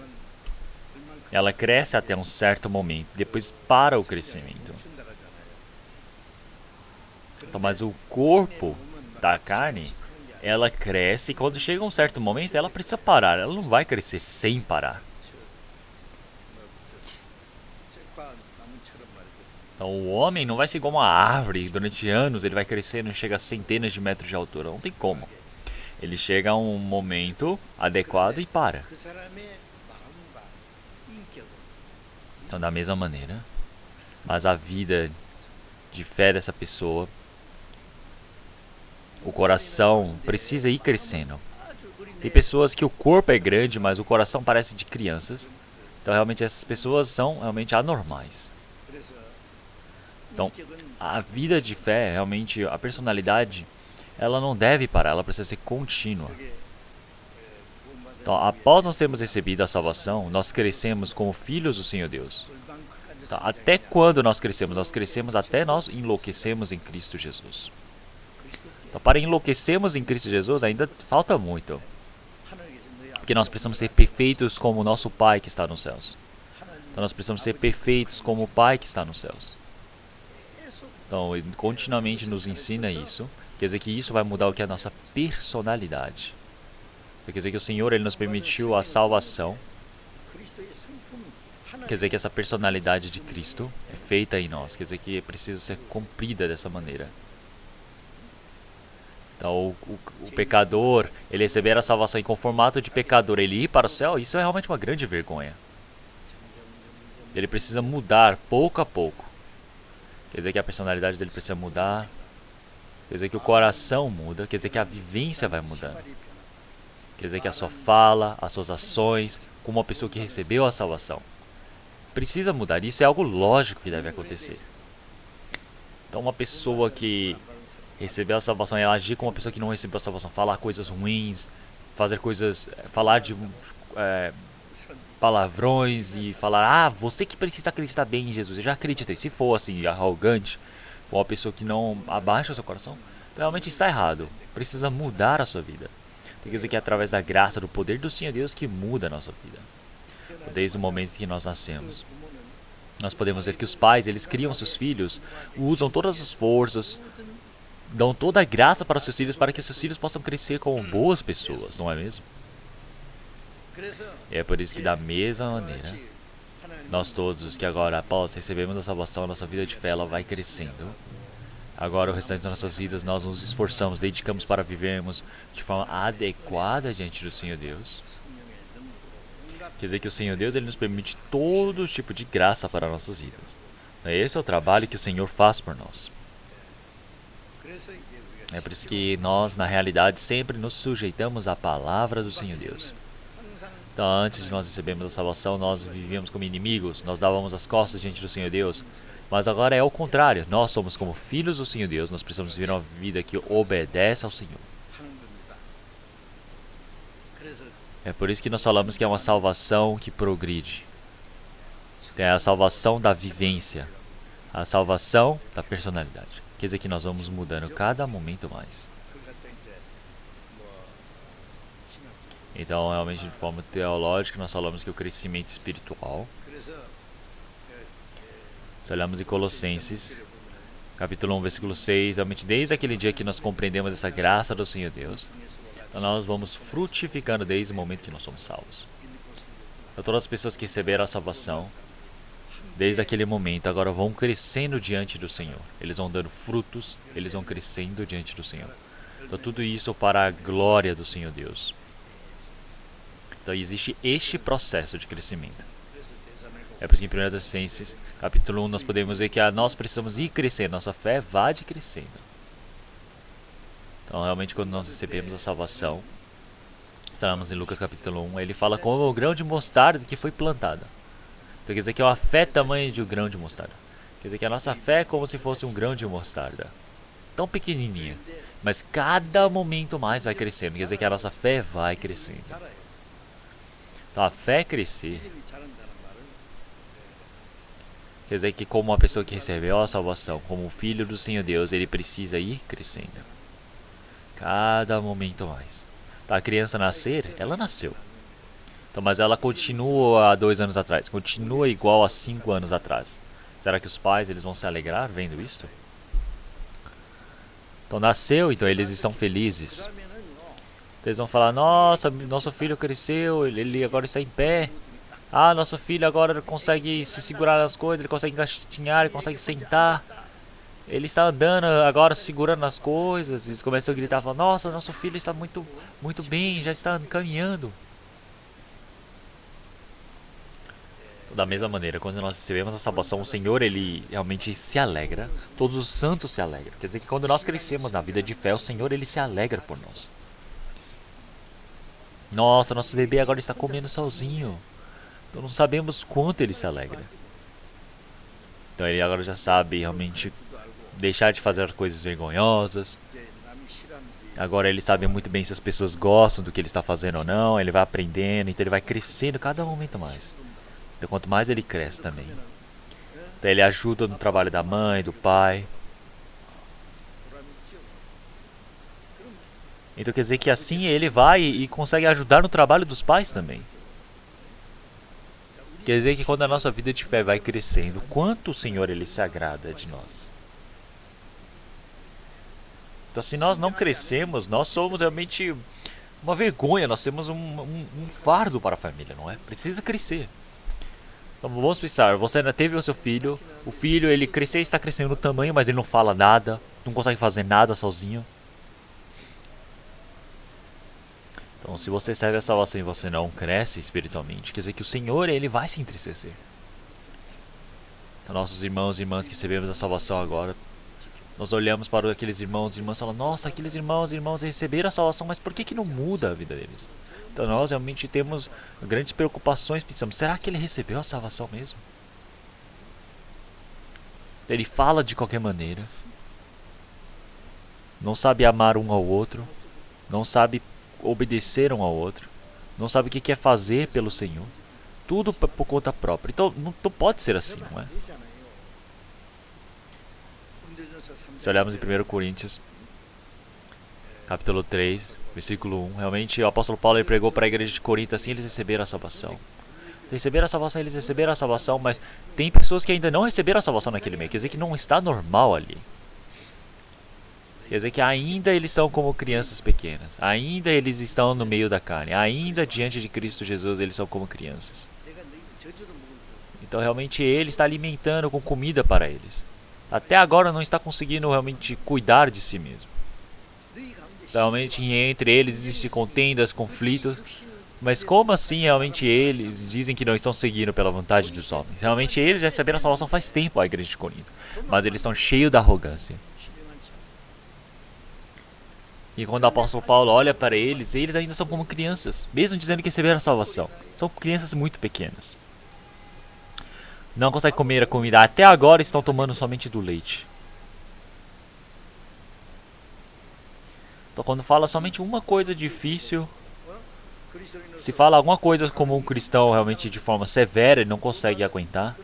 ela cresce até um certo momento, depois para o crescimento. Então, mas o corpo da carne, ela cresce e quando chega um certo momento, ela precisa parar. Ela não vai crescer sem parar. Então, o homem não vai ser igual uma árvore, durante anos ele vai crescendo e chega a centenas de metros de altura. Não tem como. Ele chega a um momento adequado e para. Então, da mesma maneira, mas a vida de fé dessa pessoa, o coração precisa ir crescendo. Tem pessoas que o corpo é grande, mas o coração parece de crianças. Então, realmente, essas pessoas são realmente anormais. Então, a vida de fé, realmente, a personalidade, ela não deve parar, ela precisa ser contínua. Então, após nós termos recebido a salvação, nós crescemos como filhos do Senhor Deus. Tá? Até quando nós crescemos? Nós crescemos até nós enlouquecemos em Cristo Jesus. Então, para enlouquecermos em Cristo Jesus, ainda falta muito. Porque nós precisamos ser perfeitos como o nosso Pai que está nos céus. Então, nós precisamos ser perfeitos como o Pai que está nos céus. Então, ele continuamente nos ensina isso. Quer dizer que isso vai mudar o que é a nossa personalidade. Quer dizer que o Senhor ele nos permitiu a salvação. Quer dizer que essa personalidade de Cristo é feita em nós. Quer dizer que precisa ser cumprida dessa maneira. Então, o pecador, ele receber a salvação e com formato de pecador, ele ir para o céu, isso é realmente uma grande vergonha. Ele precisa mudar pouco a pouco. Quer dizer que a personalidade dele precisa mudar. Quer dizer que o coração muda. Quer dizer que a vivência vai mudando. Quer dizer que a sua fala, as suas ações, como uma pessoa que recebeu a salvação, precisa mudar. Isso é algo lógico que deve acontecer. Então, uma pessoa que recebeu a salvação e ela agir como uma pessoa que não recebeu a salvação, falar coisas ruins, fazer coisas, falar de palavrões e falar, você que precisa acreditar bem em Jesus. Eu já acreditei. Se for assim, arrogante, for uma pessoa que não abaixa o seu coração, realmente está errado. Precisa mudar a sua vida. Quer dizer que é através da graça, do poder do Senhor Deus que muda a nossa vida. Desde o momento que nós nascemos. Nós podemos ver que os pais, eles criam seus filhos, usam todas as forças, dão toda a graça para os seus filhos, para que seus filhos possam crescer como boas pessoas, não é mesmo? E é por isso que, da mesma maneira, nós todos que agora, após recebemos a salvação, nossa vida de fé, ela vai crescendo. Agora, o restante das nossas vidas, nós nos esforçamos, dedicamos para vivermos de forma adequada diante do Senhor Deus. Quer dizer que o Senhor Deus, ele nos permite todo tipo de graça para nossas vidas. Esse é o trabalho que o Senhor faz por nós. É por isso que nós, na realidade, sempre nos sujeitamos à palavra do Senhor Deus. Então, antes de nós recebermos a salvação, nós vivíamos como inimigos, nós dávamos as costas diante do Senhor Deus. Mas agora é o contrário, nós somos como filhos do Senhor Deus, nós precisamos viver uma vida que obedece ao Senhor. É por isso que nós falamos que é uma salvação que progride. É a salvação da vivência, a salvação da personalidade. Quer dizer que nós vamos mudando cada momento mais. Então, realmente, de forma teológica, nós falamos que o crescimento espiritual. Se olharmos em Colossenses, capítulo 1, versículo 6, realmente desde aquele dia que nós compreendemos essa graça do Senhor Deus, então nós vamos frutificando desde o momento que nós somos salvos. Então, todas as pessoas que receberam a salvação, desde aquele momento, agora vão crescendo diante do Senhor. Eles vão dando frutos, eles vão crescendo diante do Senhor. Então, tudo isso para a glória do Senhor Deus. Então, existe este processo de crescimento. É por isso que em 1 Tessalonicenses, capítulo 1, nós podemos ver que nós precisamos ir crescendo, nossa fé vai crescendo. Então, realmente, quando nós recebemos a salvação, estamos em Lucas capítulo 1, ele fala como o grão de mostarda que foi plantada. Então, quer dizer que é uma fé tamanho de um grão de mostarda. Quer dizer que a nossa fé é como se fosse um grão de mostarda. Tão pequenininha, mas cada momento mais vai crescendo. Quer dizer que a nossa fé vai crescendo. Então, a fé crescer quer dizer que, como uma pessoa que recebeu a salvação, como um filho do Senhor Deus, ele precisa ir crescendo. Cada momento mais. Tá, a criança nascer, ela nasceu. Então, mas ela continua há 2 anos atrás, continua igual há 5 anos atrás. Será que os pais, eles vão se alegrar vendo isso? Então, nasceu, então eles estão felizes. Eles vão falar, nossa, nosso filho cresceu, ele agora está em pé. Ah, nosso filho agora consegue se segurar nas coisas, ele consegue engatinhar, ele consegue sentar. Ele está andando agora segurando nas coisas. Eles começam a gritar, falam, nossa, nosso filho está muito bem, já está caminhando. Então, da mesma maneira, quando nós recebemos a salvação, o Senhor, ele realmente se alegra. Todos os santos se alegram. Quer dizer que quando nós crescemos na vida de fé, o Senhor, ele se alegra por nós. Nossa, nosso bebê agora está comendo sozinho. Então não sabemos quanto ele se alegra. Então ele agora já sabe realmente deixar de fazer coisas vergonhosas. Agora ele sabe muito bem se as pessoas gostam do que ele está fazendo ou não. Ele vai aprendendo, então ele vai crescendo cada momento mais. Então quanto mais ele cresce também. Então ele ajuda no trabalho da mãe, do pai. Então quer dizer que assim ele vai e consegue ajudar no trabalho dos pais também. Quer dizer que quando a nossa vida de fé vai crescendo, quanto o Senhor ele se agrada de nós. Então se nós não crescemos, nós somos realmente uma vergonha, nós temos um fardo para a família, não é? Precisa crescer. Então vamos pensar, você ainda teve o seu filho, o filho ele cresceu, está crescendo no tamanho, mas ele não fala nada, não consegue fazer nada sozinho. Então, se você serve a salvação e você não cresce espiritualmente, quer dizer que o Senhor, ele vai se entristecer. Então, nossos irmãos e irmãs que recebemos a salvação agora, nós olhamos para aqueles irmãos e irmãs e falamos, nossa, aqueles irmãos e irmãs receberam a salvação, mas por que não muda a vida deles? Então, nós realmente temos grandes preocupações, pensamos, será que ele recebeu a salvação mesmo? Ele fala de qualquer maneira, não sabe amar um ao outro, não sabe obedecer um ao outro, não sabe o que quer fazer pelo Senhor, tudo por conta própria. Então não pode ser assim, não é? Se olharmos em 1 Coríntios capítulo 3, versículo 1, realmente o apóstolo Paulo ele pregou para a igreja de Corinto assim, eles receberam a salvação. Receberam a salvação, eles receberam a salvação, mas tem pessoas que ainda não receberam a salvação naquele meio. Quer dizer que não está normal ali. Quer dizer que ainda eles são como crianças pequenas. Ainda eles estão no meio da carne. Ainda diante de Cristo Jesus eles são como crianças. Então realmente Ele está alimentando com comida para eles. Até agora não está conseguindo realmente cuidar de si mesmo. Realmente entre eles existem contendas, conflitos. Mas como assim realmente eles dizem que não estão seguindo pela vontade dos homens? Realmente eles já receberam a salvação faz tempo, a igreja de Corinto. Mas eles estão cheios da arrogância. E quando o apóstolo Paulo olha para eles, eles ainda são como crianças. Mesmo dizendo que receberam a salvação. São crianças muito pequenas. Não conseguem comer a comida. Até agora estão tomando somente do leite. Então quando fala somente uma coisa difícil, se fala alguma coisa como um cristão realmente de forma severa, ele não consegue aguentar.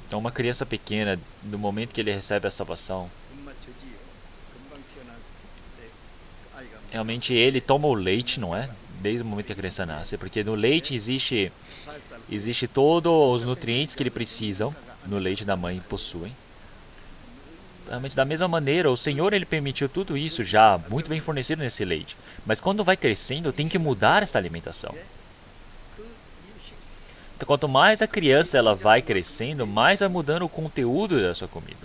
Então uma criança pequena, no momento que ele recebe a salvação, realmente ele toma o leite, não é? Desde o momento que a criança nasce, porque no leite existe todos os nutrientes que ele precisa, no leite da mãe possuem. Realmente da mesma maneira, o Senhor ele permitiu tudo isso já muito bem fornecido nesse leite. Mas quando vai crescendo, tem que mudar essa alimentação. Então, quanto mais a criança ela vai crescendo, mais vai mudando o conteúdo da sua comida.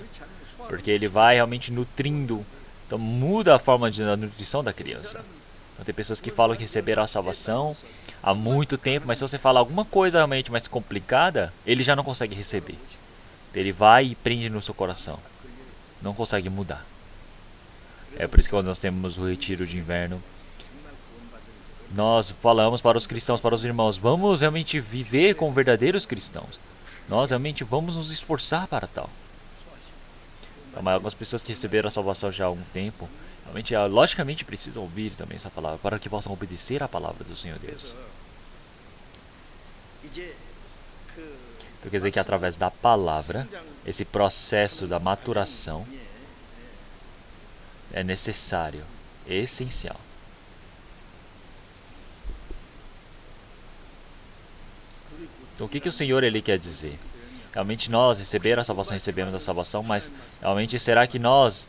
Porque ele vai realmente nutrindo. Então muda a forma de nutrição da criança. Então, tem pessoas que falam que receberam a salvação há muito tempo, mas se você falar alguma coisa realmente mais complicada, ele já não consegue receber. Ele vai e prende no seu coração. Não consegue mudar. É por isso que quando nós temos o retiro de inverno, nós falamos para os cristãos, para os irmãos, vamos realmente viver como verdadeiros cristãos. Nós realmente vamos nos esforçar para tal. Então, mas algumas pessoas que receberam a salvação já há algum tempo, realmente, logicamente precisam ouvir também essa palavra, para que possam obedecer à palavra do Senhor Deus. Então quer dizer que através da palavra, esse processo da maturação é necessário, é essencial. Então o que o Senhor ele quer dizer? Realmente nós recebemos a salvação, mas realmente será que nós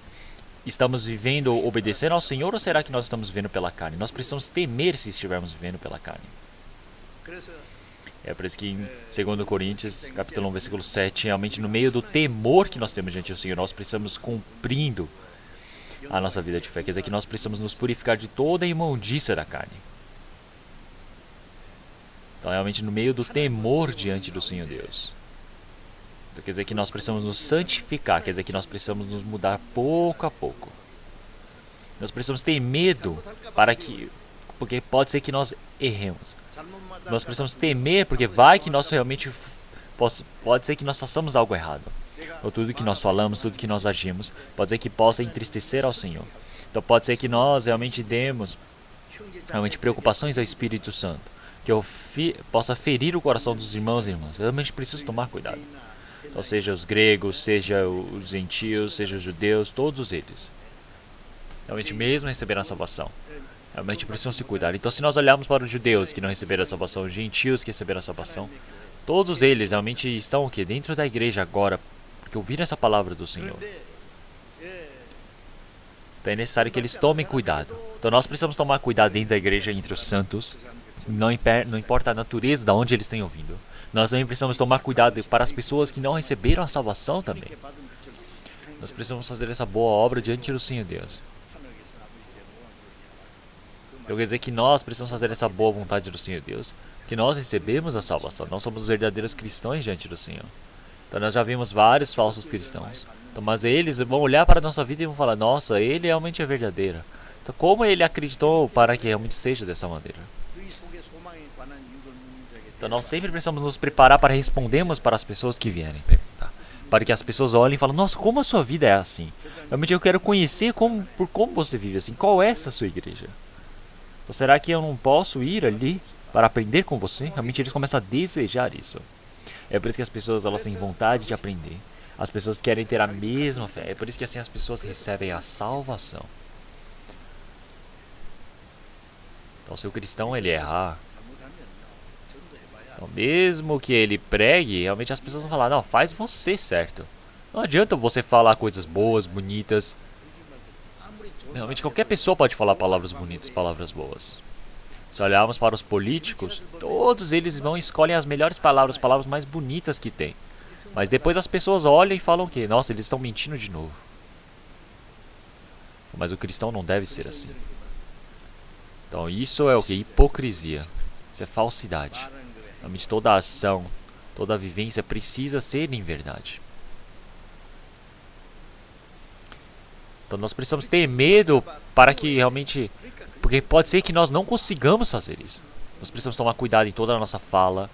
estamos vivendo obedecendo ao Senhor ou será que nós estamos vivendo pela carne? Nós precisamos temer se estivermos vivendo pela carne. É por isso que em 2 Coríntios, capítulo 1, versículo 7, realmente no meio do temor que nós temos diante do Senhor, nós precisamos cumprindo a nossa vida de fé. Quer dizer que nós precisamos nos purificar de toda a imundícia da carne. Então realmente no meio do temor diante do Senhor Deus. Então, quer dizer que nós precisamos nos santificar, quer dizer que nós precisamos nos mudar pouco a pouco. Nós precisamos ter medo porque pode ser que nós erremos. Nós precisamos temer porque vai que nós realmente pode ser que nós façamos algo errado. Ou tudo que nós falamos, tudo que nós agimos, pode ser que possa entristecer ao Senhor. Então pode ser que nós realmente demos preocupações ao Espírito Santo, que eu possa ferir o coração dos irmãos e irmãs. Eu realmente preciso tomar cuidado. Então seja os gregos, seja os gentios, seja os judeus, todos eles. Realmente mesmo receberam a salvação. Realmente precisam se cuidar. Então se nós olharmos para os judeus que não receberam a salvação, os gentios que receberam a salvação, todos eles realmente estão aqui dentro da igreja agora, porque ouviram essa palavra do Senhor. Então é necessário que eles tomem cuidado. Então nós precisamos tomar cuidado dentro da igreja entre os santos, não importa a natureza de onde eles têm ouvido. Nós também precisamos tomar cuidado para as pessoas que não receberam a salvação também. Nós precisamos fazer essa boa obra diante do Senhor Deus. Então quer dizer que nós precisamos fazer essa boa vontade do Senhor Deus, que nós recebemos a salvação, nós somos os verdadeiros cristãos diante do Senhor. Então nós já vimos vários falsos cristãos, então, mas eles vão olhar para a nossa vida e vão falar, nossa, ele realmente é verdadeiro. Então como ele acreditou para que realmente seja dessa maneira? Então nós sempre precisamos nos preparar para respondermos para as pessoas que vierem perguntar. Para que as pessoas olhem e falem, nossa, como a sua vida é assim? Realmente eu quero conhecer como você vive assim, qual é essa sua igreja? Ou será que eu não posso ir ali para aprender com você? Realmente eles começam a desejar isso. É por isso que as pessoas elas têm vontade de aprender. As pessoas querem ter a mesma fé. É por isso que assim as pessoas recebem a salvação. Então, se o cristão ele errar, então, mesmo que ele pregue, realmente as pessoas vão falar, não, faz você certo. Não adianta você falar coisas boas, bonitas. Realmente qualquer pessoa pode falar palavras bonitas, palavras boas. Se olharmos para os políticos, todos eles vão e escolhem as melhores palavras, as palavras mais bonitas que tem. Mas depois as pessoas olham e falam o quê? Nossa, eles estão mentindo de novo. Mas o cristão não deve ser assim. Então isso é o que? Hipocrisia. Isso é falsidade. Realmente toda ação, toda vivência precisa ser em verdade. Então nós precisamos ter medo para que realmente... Porque pode ser que nós não consigamos fazer isso. Nós precisamos tomar cuidado em toda a nossa fala.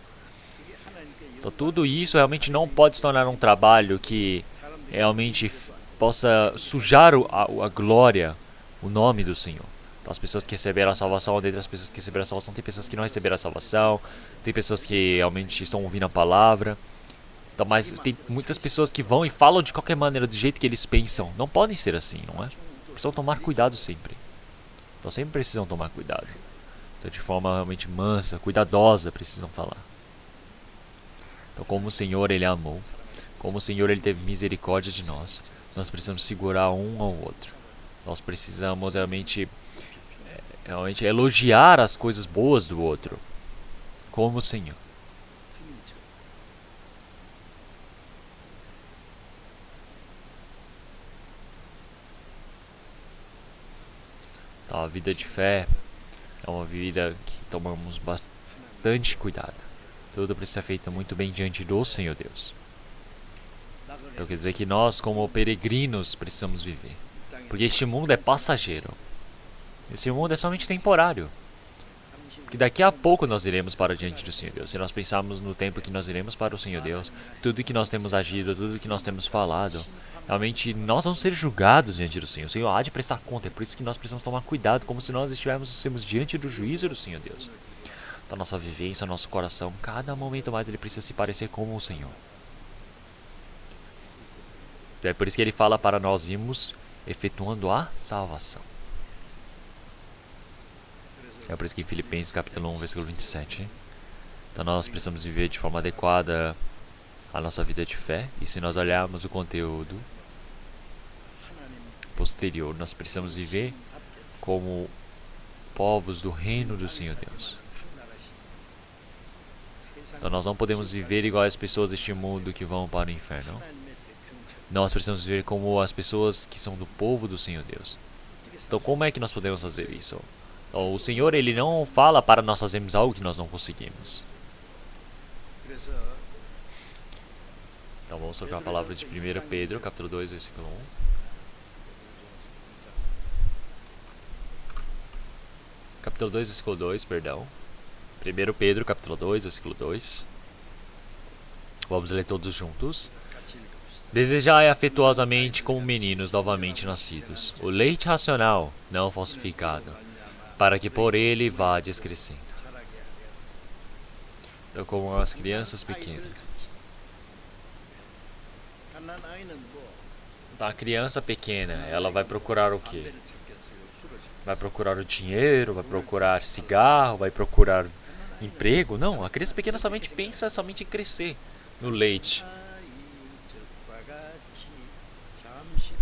Então tudo isso realmente não pode se tornar um trabalho que realmente possa sujar a glória, o nome do Senhor. Então as pessoas que receberam a salvação, dentre as pessoas que receberam a salvação, tem pessoas que não receberam a salvação, tem pessoas que realmente estão ouvindo a palavra. Então, mas tem muitas pessoas que vão e falam de qualquer maneira, do jeito que eles pensam. Não podem ser assim, não é? Precisam tomar cuidado sempre. Então sempre precisam tomar cuidado. Então de forma realmente mansa, cuidadosa, precisam falar. Então como o Senhor ele amou, como o Senhor ele teve misericórdia de nós, nós precisamos segurar um ao outro. Nós precisamos realmente elogiar as coisas boas do outro, como o Senhor. Então a vida de fé é uma vida que tomamos bastante cuidado. Tudo precisa ser feito muito bem diante do Senhor Deus. Então quer dizer que nós, como peregrinos, precisamos viver. Porque este mundo é passageiro. Esse mundo é somente temporário. Porque daqui a pouco nós iremos para diante do Senhor Deus. Se nós pensarmos no tempo que nós iremos para o Senhor Deus, tudo que nós temos agido, tudo que nós temos falado, realmente nós vamos ser julgados diante do Senhor. O Senhor há de prestar conta. É por isso que nós precisamos tomar cuidado, como se nós estivéssemos diante do juízo do Senhor Deus. Da nossa vivência, nosso coração, cada momento mais ele precisa se parecer com o Senhor. É por isso que ele fala para nós irmos efetuando a salvação. É por isso que em Filipenses capítulo 1, versículo 27. Então nós precisamos viver de forma adequada a nossa vida de fé. E se nós olharmos o conteúdo posterior, nós precisamos viver como povos do reino do Senhor Deus. Então nós não podemos viver igual as pessoas deste mundo que vão para o inferno. Nós precisamos viver como as pessoas que são do povo do Senhor Deus. Então como é que nós podemos fazer isso? Então, o Senhor ele não fala para nós fazermos algo que nós não conseguimos. Então vamos trocar a palavra de 1 Pedro, capítulo 2, versículo 1. Capítulo 2, versículo 2, perdão. 1 Pedro, capítulo 2, versículo 2. Vamos ler todos juntos. Desejai afetuosamente como meninos novamente nascidos, o leite racional, não falsificado, para que por ele vades crescendo. Então, como as crianças pequenas. Então, a criança pequena, ela vai procurar o quê? Vai procurar o dinheiro, vai procurar cigarro, vai procurar emprego? Não, a criança pequena somente pensa somente em crescer no leite.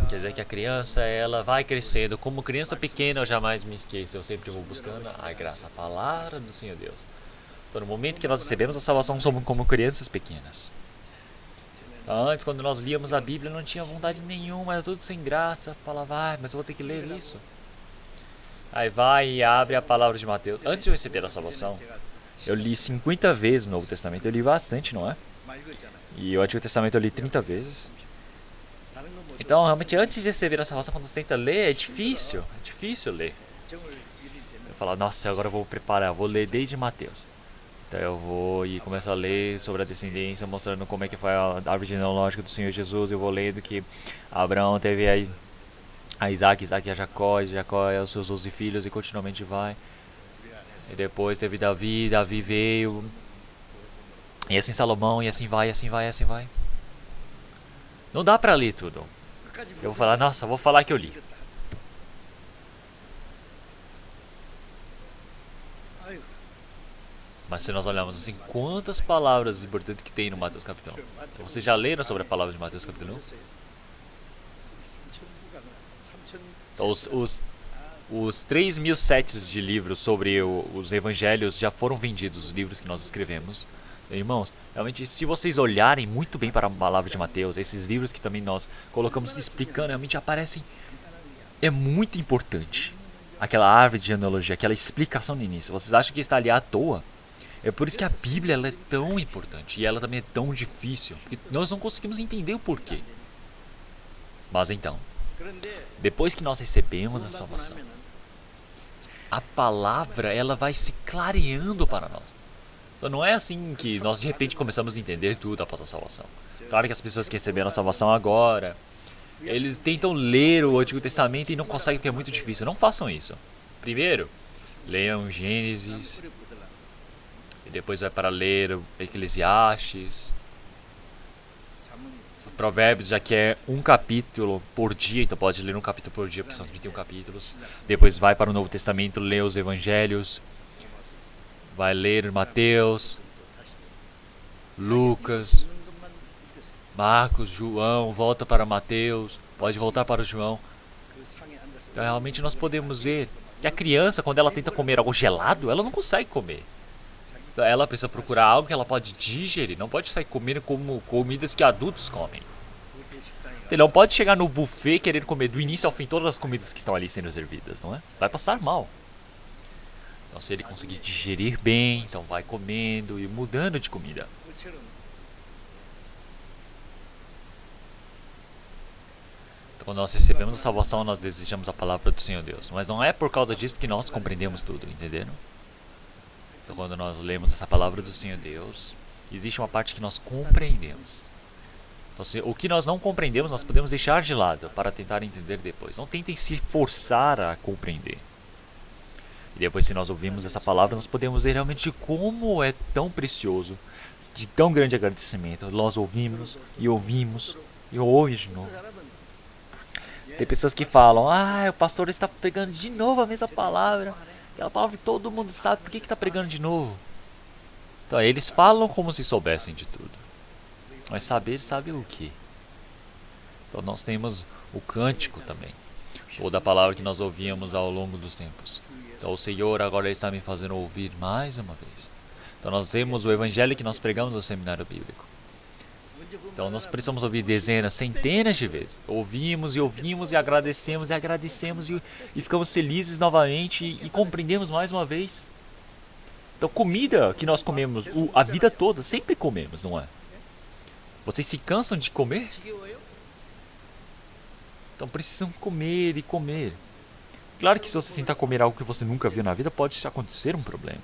Quer dizer que a criança, ela vai crescendo. Como criança pequena, eu jamais me esqueço. Eu sempre vou buscando a graça, a palavra do Senhor Deus. Então, no momento que nós recebemos a salvação, somos como crianças pequenas. Então, antes, quando nós líamos a Bíblia, não tinha vontade nenhuma, era tudo sem graça. Falava, mas eu vou ter que ler isso. Aí vai e abre a palavra de Mateus. Antes de eu receber a salvação, eu li 50 vezes o Novo Testamento. Eu li bastante, não é? E o Antigo Testamento eu li 30 vezes. Então, realmente, antes de receber a salvação, quando você tenta ler, é difícil ler. Eu falo, nossa, agora eu vou preparar, eu vou ler desde Mateus. Então eu vou e começo a ler sobre a descendência, mostrando como é que foi a árvore genealógica do Senhor Jesus. Eu vou lendo que Abraão teve a Isaac, Isaac a Jacó, e Jacó é os seus 12 filhos, e continuamente vai. E depois teve Davi, Davi veio, e assim Salomão, e assim vai, assim vai, assim vai. Não dá pra ler tudo. Eu vou falar, nossa, vou falar que eu li. Mas se nós olharmos assim, quantas palavras importantes que tem no Mateus capítulo 1? Então, vocês já leram sobre a palavra de Mateus capítulo 1? Então, os 3.000 sets de livros sobre os evangelhos já foram vendidos, os livros que nós escrevemos. Irmãos, realmente, se vocês olharem muito bem para a palavra de Mateus, esses livros que também nós colocamos explicando, realmente aparecem. É muito importante aquela árvore de genealogia, aquela explicação no início. Vocês acham que está ali à toa? É por isso que a Bíblia ela é tão importante e ela também é tão difícil, porque nós não conseguimos entender o porquê. Mas então, depois que nós recebemos a salvação, a palavra ela vai se clareando para nós. Então não é assim que nós de repente começamos a entender tudo após a salvação. Claro que as pessoas que receberam a salvação agora, eles tentam ler o Antigo Testamento e não conseguem porque é muito difícil. Não façam isso. Primeiro, leiam Gênesis, e depois vai para ler Eclesiastes. Provérbios já que é um capítulo por dia, então pode ler um capítulo por dia, porque são 31 capítulos. Depois vai para o Novo Testamento, lê os Evangelhos. Vai ler Mateus, Lucas, Marcos, João, volta para Mateus, pode voltar para o João. Então, realmente nós podemos ver que a criança, quando ela tenta comer algo gelado, ela não consegue comer. Então, ela precisa procurar algo que ela pode digerir, não pode sair comendo como comidas que adultos comem. Ele não pode chegar no buffet querendo comer do início ao fim todas as comidas que estão ali sendo servidas, não é? Vai passar mal. Então se ele conseguir digerir bem, então vai comendo e mudando de comida. Então quando nós recebemos a salvação, nós desejamos a palavra do Senhor Deus. Mas não é por causa disso que nós compreendemos tudo, entenderam? Então quando nós lemos essa palavra do Senhor Deus, existe uma parte que nós compreendemos. Então, o que nós não compreendemos, nós podemos deixar de lado para tentar entender depois. Não tentem se forçar a compreender. E depois, se nós ouvimos essa palavra, nós podemos ver realmente como é tão precioso, de tão grande agradecimento. Nós ouvimos e ouvimos e ouvimos de novo. Tem pessoas que falam, o pastor está pregando de novo a mesma palavra. Aquela palavra que todo mundo sabe, por que está pregando de novo? Então, eles falam como se soubessem de tudo. Mas saber, sabe o que? Então, nós temos o cântico também. Toda a palavra que nós ouvíamos ao longo dos tempos. Então o Senhor agora está me fazendo ouvir mais uma vez. Então nós temos o evangelho que nós pregamos no seminário bíblico. Então nós precisamos ouvir dezenas, centenas de vezes. Ouvimos e ouvimos e agradecemos e ficamos felizes novamente e compreendemos mais uma vez. Então comida que nós comemos a vida toda, sempre comemos, não é? Vocês se cansam de comer? Então precisam comer e comer. Claro que se você tentar comer algo que você nunca viu na vida, pode acontecer um problema.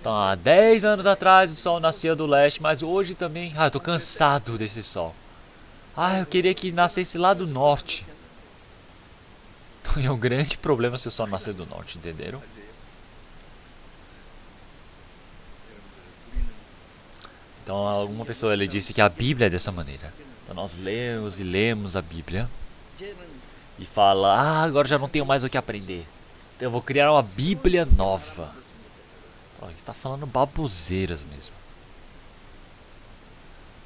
Então, há 10 anos atrás o sol nasceu do leste, mas hoje também... eu tô cansado desse sol. Eu queria que nascesse lá do norte. Então é um grande problema se o sol nascer do norte, entenderam? Então, alguma pessoa ele disse que a Bíblia é dessa maneira. Então nós lemos e lemos a Bíblia e fala, agora já não tenho mais o que aprender. Então eu vou criar uma Bíblia nova. Ele está falando baboseiras mesmo.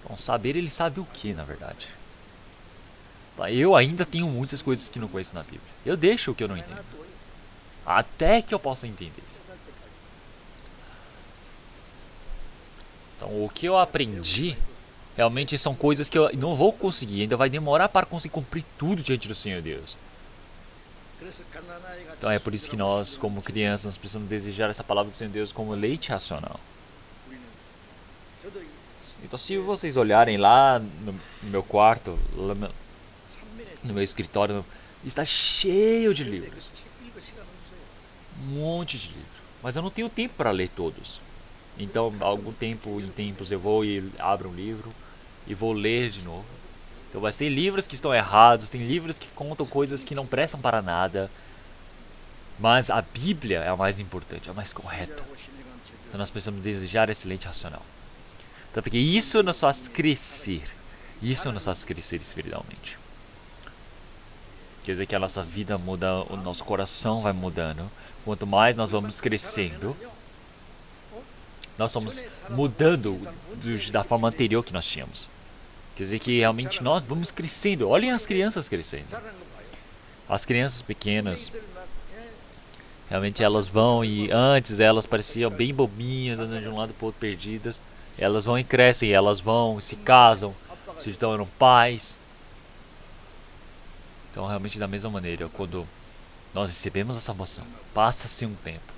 Então saber ele sabe o que, na verdade. Eu ainda tenho muitas coisas que não conheço na Bíblia. Eu deixo o que eu não entendo. Até que eu possa entender. Então o que eu aprendi realmente são coisas que eu não vou conseguir, ainda vai demorar para conseguir cumprir tudo diante do Senhor Deus. Então é por isso que nós, como crianças, nós precisamos desejar essa palavra do Senhor Deus como leite racional. Então se vocês olharem lá no meu quarto, lá no meu escritório, está cheio de livros. Um monte de livros. Mas eu não tenho tempo para ler todos. Então, algum tempo, em tempos, eu vou e abro um livro e vou ler de novo. Então, mas tem livros que estão errados, tem livros que contam coisas que não prestam para nada. Mas a Bíblia é a mais importante, a mais correta. Então, nós precisamos desejar excelente racional. Então, porque isso nos faz crescer. Isso nos faz crescer espiritualmente. Quer dizer que a nossa vida muda, o nosso coração vai mudando. Quanto mais nós vamos crescendo, nós estamos mudando da forma anterior que nós tínhamos. Quer dizer que realmente nós vamos crescendo. Olhem as crianças crescendo. As crianças pequenas, realmente elas vão e antes elas pareciam bem bobinhas, andando de um lado para o outro perdidas. Elas vão e crescem, elas vão e se casam, se tornam pais. Então realmente da mesma maneira, quando nós recebemos a salvação, passa-se um tempo.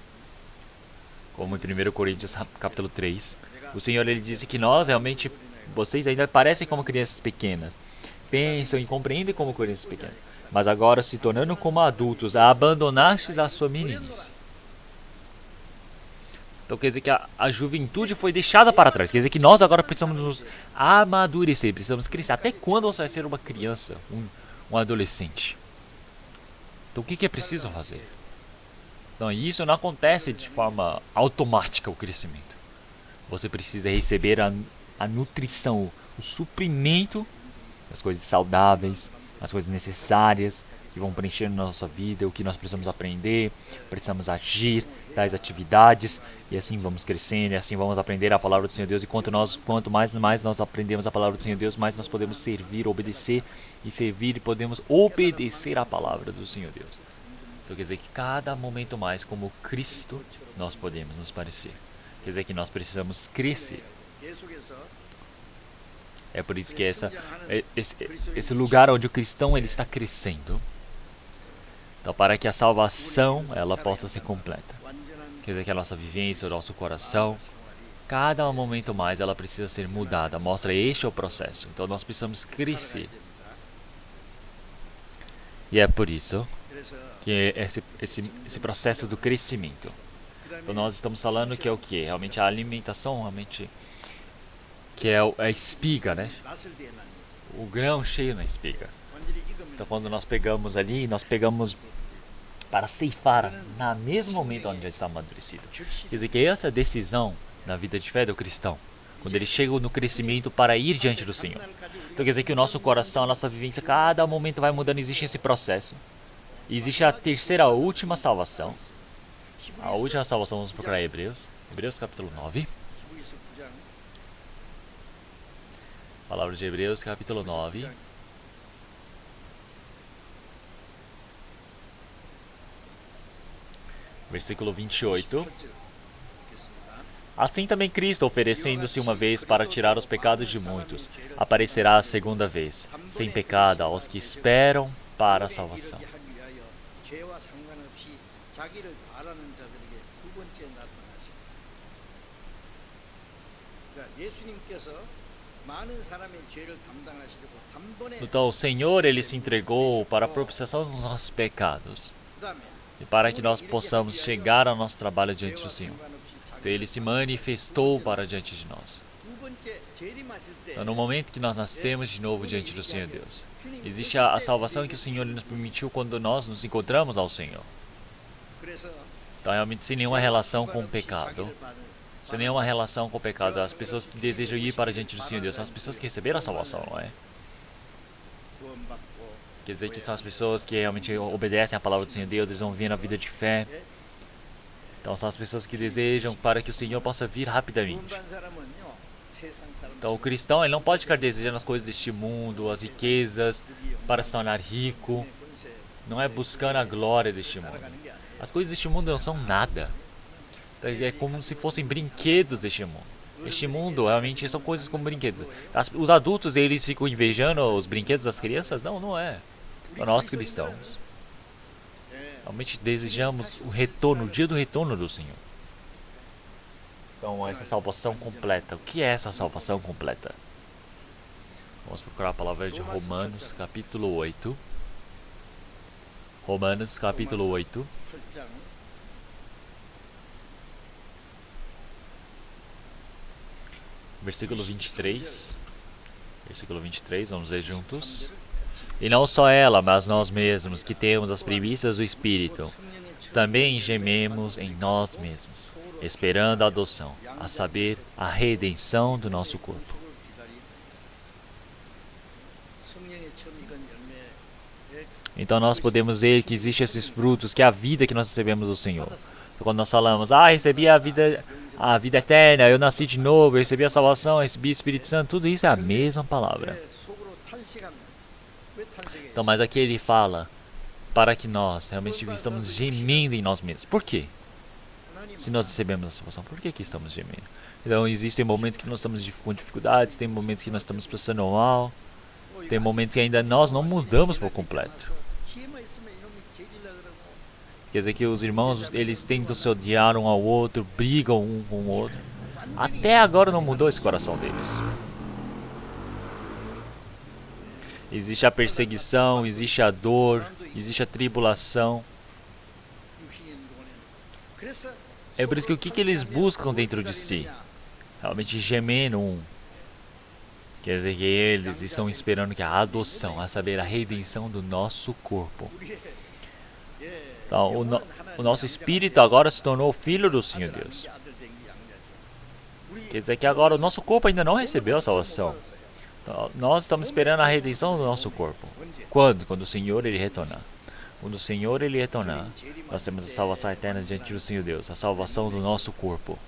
Como em 1 Coríntios capítulo 3, o Senhor ele disse que nós realmente, vocês ainda parecem como crianças pequenas. Pensam e compreendem como crianças pequenas. Mas agora se tornando como adultos, abandonastes a sua meninice. Então quer dizer que a juventude foi deixada para trás. Quer dizer que nós agora precisamos nos amadurecer, precisamos crescer. Até quando você vai ser uma criança, um adolescente? Então o que é preciso fazer? Então isso não acontece de forma automática, o crescimento. Você precisa receber a nutrição, o suprimento das coisas saudáveis, as coisas necessárias que vão preencher nossa vida, o que nós precisamos aprender, precisamos agir, tais atividades, e assim vamos crescendo, e assim vamos aprender a palavra do Senhor Deus. E quanto mais nós aprendemos a palavra do Senhor Deus, mais nós podemos servir, obedecer e podemos obedecer a palavra do Senhor Deus. Então quer dizer que cada momento mais como Cristo nós podemos nos parecer. Quer dizer que nós precisamos crescer. É por isso que esse lugar onde o cristão ele está crescendo. Então para que a salvação ela possa ser completa. Quer dizer que a nossa vivência, o nosso coração, cada momento mais ela precisa ser mudada. Mostra este é o processo. Então nós precisamos crescer. E é por isso que esse processo do crescimento. Então nós estamos falando que é o que? Realmente a alimentação, realmente, que é a espiga, né? O grão cheio na espiga. Então quando nós pegamos ali, nós pegamos para ceifar no mesmo momento onde já está amadurecido. Quer dizer que essa decisão na vida de fé do cristão, quando ele chega no crescimento para ir diante do Senhor. Então quer dizer que o nosso coração, a nossa vivência, cada momento vai mudando, existe esse processo. Existe a terceira, a última salvação. A última salvação, vamos procurar Hebreus. Hebreus capítulo 9. Palavra de Hebreus capítulo 9. Versículo 28. Assim também Cristo, oferecendo-se uma vez para tirar os pecados de muitos, aparecerá a segunda vez, sem pecado, aos que esperam para a salvação. Então o Senhor ele se entregou para a propiciação dos nossos pecados e para que nós possamos chegar ao nosso trabalho diante do Senhor. Então ele se manifestou para diante de nós. Então, no momento que nós nascemos de novo diante do Senhor Deus, existe a salvação que o Senhor nos permitiu quando nós nos encontramos ao Senhor. Então realmente sem nenhuma relação com o pecado. Sem nenhuma relação com o pecado. As pessoas que desejam ir para diante do Senhor Deus são as pessoas que receberam a salvação, não é? Quer dizer que são as pessoas que realmente obedecem à palavra do Senhor Deus, eles vão vir na vida de fé. Então são as pessoas que desejam para que o Senhor possa vir rapidamente. Então o cristão ele não pode ficar desejando as coisas deste mundo, as riquezas, para se tornar rico. Não é buscando a glória deste mundo. As coisas deste mundo não são nada. É como se fossem brinquedos deste mundo. Este mundo realmente são coisas como brinquedos. Os adultos eles ficam invejando os brinquedos das crianças? Não, não é. Para nós cristãos, realmente desejamos o dia do retorno do Senhor. Então essa salvação completa. O que é essa salvação completa? Vamos procurar a palavra de Romanos capítulo 8. Romanos capítulo 8. Versículo 23. Versículo 23, vamos ler juntos. E não só ela, mas nós mesmos, que temos as primícias do Espírito, também gememos em nós mesmos, esperando a adoção, a saber, a redenção do nosso corpo. Então nós podemos ver que existem esses frutos, que é a vida que nós recebemos do Senhor. Então, quando nós falamos, recebi a vida eterna, eu nasci de novo, eu recebi a salvação, eu recebi o Espírito Santo, tudo isso é a mesma palavra. Então, mas aqui ele fala para que nós realmente estamos gemendo em nós mesmos. Por quê? Se nós recebemos a salvação, por que estamos gemendo? Então, existem momentos que nós estamos com dificuldades, tem momentos que nós estamos passando mal, tem momentos que ainda nós não mudamos por completo. Quer dizer que os irmãos, eles tentam se odiar um ao outro, brigam um com o outro. Até agora não mudou esse coração deles. Existe a perseguição, existe a dor, existe a tribulação. É por isso que o que eles buscam dentro de si? Realmente gemendo um. Quer dizer que eles estão esperando que a adoção, a saber, a redenção do nosso corpo. Então, o nosso espírito agora se tornou filho do Senhor Deus. Quer dizer que agora o nosso corpo ainda não recebeu a salvação. Então, nós estamos esperando a redenção do nosso corpo. Quando? Quando o Senhor ele retornar. Quando o Senhor ele retornar, nós temos a salvação eterna diante do Senhor Deus, a salvação do nosso corpo.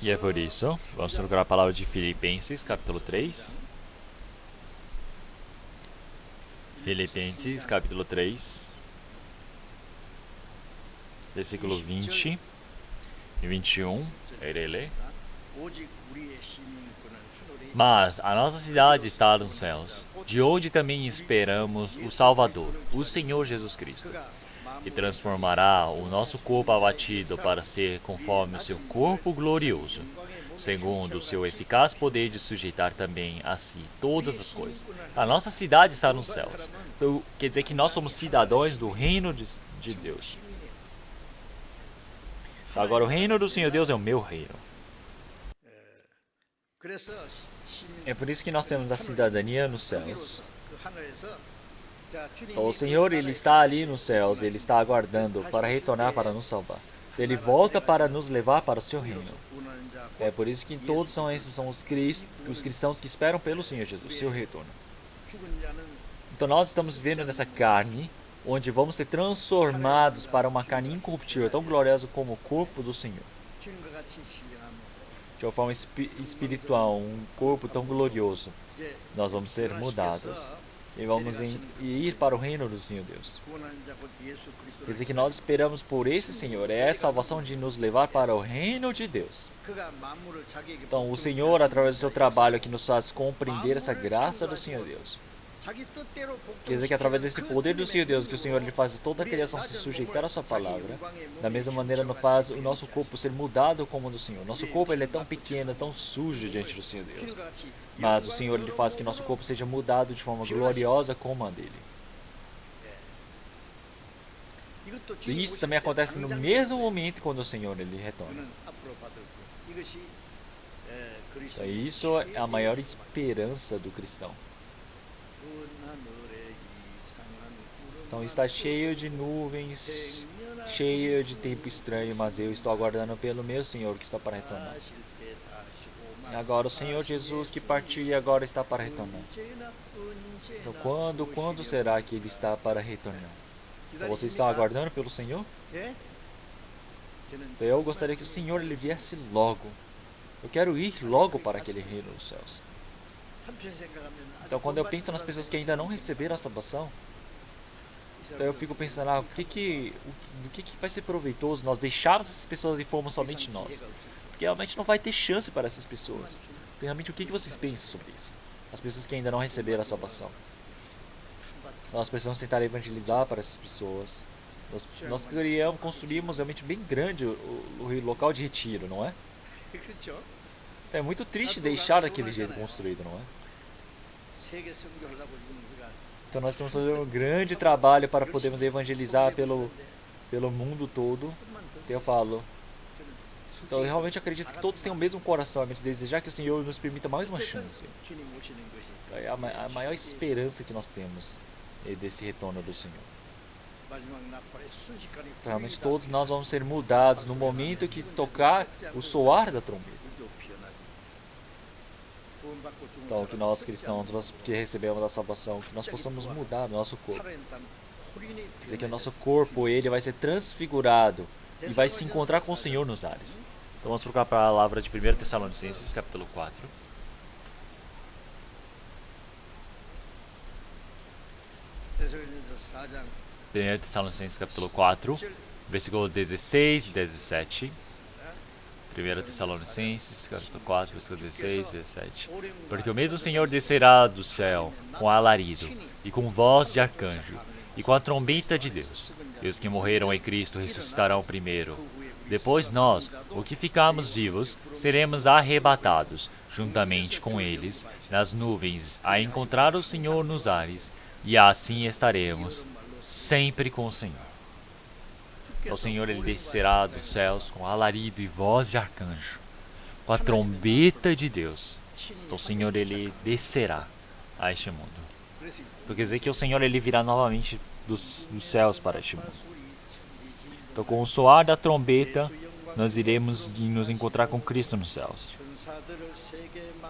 E é por isso, vamos procurar a palavra de Filipenses, capítulo 3. Filipenses, capítulo 3, versículo 20 e 21, irei ler. Mas a nossa cidade está nos céus, de onde também esperamos o Salvador, o Senhor Jesus Cristo, que transformará o nosso corpo abatido para ser conforme o seu corpo glorioso, segundo o seu eficaz poder de sujeitar também a si todas as coisas. A nossa cidade está nos céus. Então, quer dizer que nós somos cidadãos do reino de Deus. Agora, o reino do Senhor Deus é o meu reino. É por isso que nós temos a cidadania nos céus. Então, o Senhor, ele está ali nos céus, ele está aguardando para retornar para nos salvar. Ele volta para nos levar para o seu reino. É por isso que todos são os cristãos que esperam pelo Senhor Jesus, seu retorno. Então nós estamos vivendo nessa carne, onde vamos ser transformados para uma carne incorruptível, tão gloriosa como o corpo do Senhor. De uma forma espiritual, um corpo tão glorioso, nós vamos ser mudados. E vamos ir para o reino do Senhor Deus. Quer dizer que nós esperamos por esse Senhor. É a salvação de nos levar para o reino de Deus. Então, o Senhor, através do seu trabalho aqui, nos faz compreender essa graça do Senhor Deus. Quer dizer que através desse poder do Senhor Deus, que o Senhor ele faz toda a criação se sujeitar à sua palavra, da mesma maneira nos faz o nosso corpo ser mudado como o do Senhor. Nosso corpo ele é tão pequeno, tão sujo diante do Senhor Deus. Mas o Senhor ele faz que nosso corpo seja mudado de forma gloriosa como a dele. E isso também acontece no mesmo momento quando o Senhor ele retorna. Então, isso é a maior esperança do cristão. Então está cheio de nuvens, cheio de tempo estranho, mas eu estou aguardando pelo meu Senhor que está para retornar. E agora o Senhor Jesus que partiu e agora está para retornar. Então quando será que Ele está para retornar? Então, vocês estão aguardando pelo Senhor? Então eu gostaria que o Senhor ele viesse logo. Eu quero ir logo para aquele reino dos céus. Então quando eu penso nas pessoas que ainda não receberam a salvação, então eu fico pensando, do que vai ser proveitoso nós deixarmos essas pessoas e formos somente nós? Porque realmente não vai ter chance para essas pessoas. Então, realmente o que vocês pensam sobre isso? As pessoas que ainda não receberam a salvação. Nós precisamos tentar evangelizar para essas pessoas. Nós construímos realmente bem grande o local de retiro, não é? Então, é muito triste deixar daquele jeito construído, não é? Então nós estamos fazendo um grande trabalho para podermos evangelizar pelo mundo todo. Então eu falo. Então eu realmente acredito que todos têm o mesmo coração, a desejar que o Senhor nos permita mais uma chance. É a maior esperança que nós temos desse retorno do Senhor. Então, realmente todos nós vamos ser mudados no momento que tocar o soar da trombeta. Então, que nós cristãos, nós que recebemos a salvação, que nós possamos mudar o nosso corpo. Quer dizer que o nosso corpo, ele vai ser transfigurado e vai se encontrar com o Senhor nos ares. Então vamos procurar a palavra de 1 Tessalonicenses, capítulo 4. 1 Tessalonicenses, capítulo 4, versículo 16 e 17. 1 Tessalonicenses, capítulo 4, versículo 16 e 17. Porque o mesmo Senhor descerá do céu com alarido, e com voz de arcanjo, e com a trombeta de Deus. E os que morreram em Cristo ressuscitarão primeiro. Depois nós, o que ficarmos vivos, seremos arrebatados, juntamente com eles, nas nuvens, a encontrar o Senhor nos ares, e assim estaremos sempre com o Senhor. O Senhor, ele descerá dos céus com alarido e voz de arcanjo, com a trombeta de Deus. Então o Senhor, ele descerá a este mundo. Então quer dizer que o Senhor, ele virá novamente dos céus para este mundo. Então com o soar da trombeta, nós iremos nos encontrar com Cristo nos céus.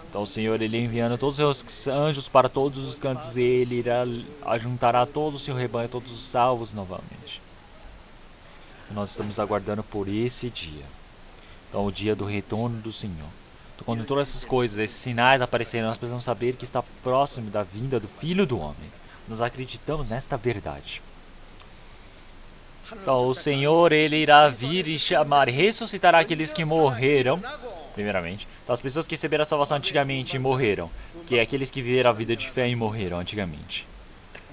Então o Senhor, ele enviando todos os seus anjos para todos os cantos, e ele irá ajuntará todo o seu rebanho, todos os salvos novamente. Nós estamos aguardando por esse dia. Então, o dia do retorno do Senhor. Então, quando todas essas coisas, esses sinais aparecerem, nós precisamos saber que está próximo da vinda do Filho do Homem. Nós acreditamos nesta verdade. Então, o Senhor, ele irá vir e chamar, ressuscitará aqueles que morreram, primeiramente. Então, as pessoas que receberam a salvação antigamente e morreram, que é aqueles que viveram a vida de fé e morreram antigamente.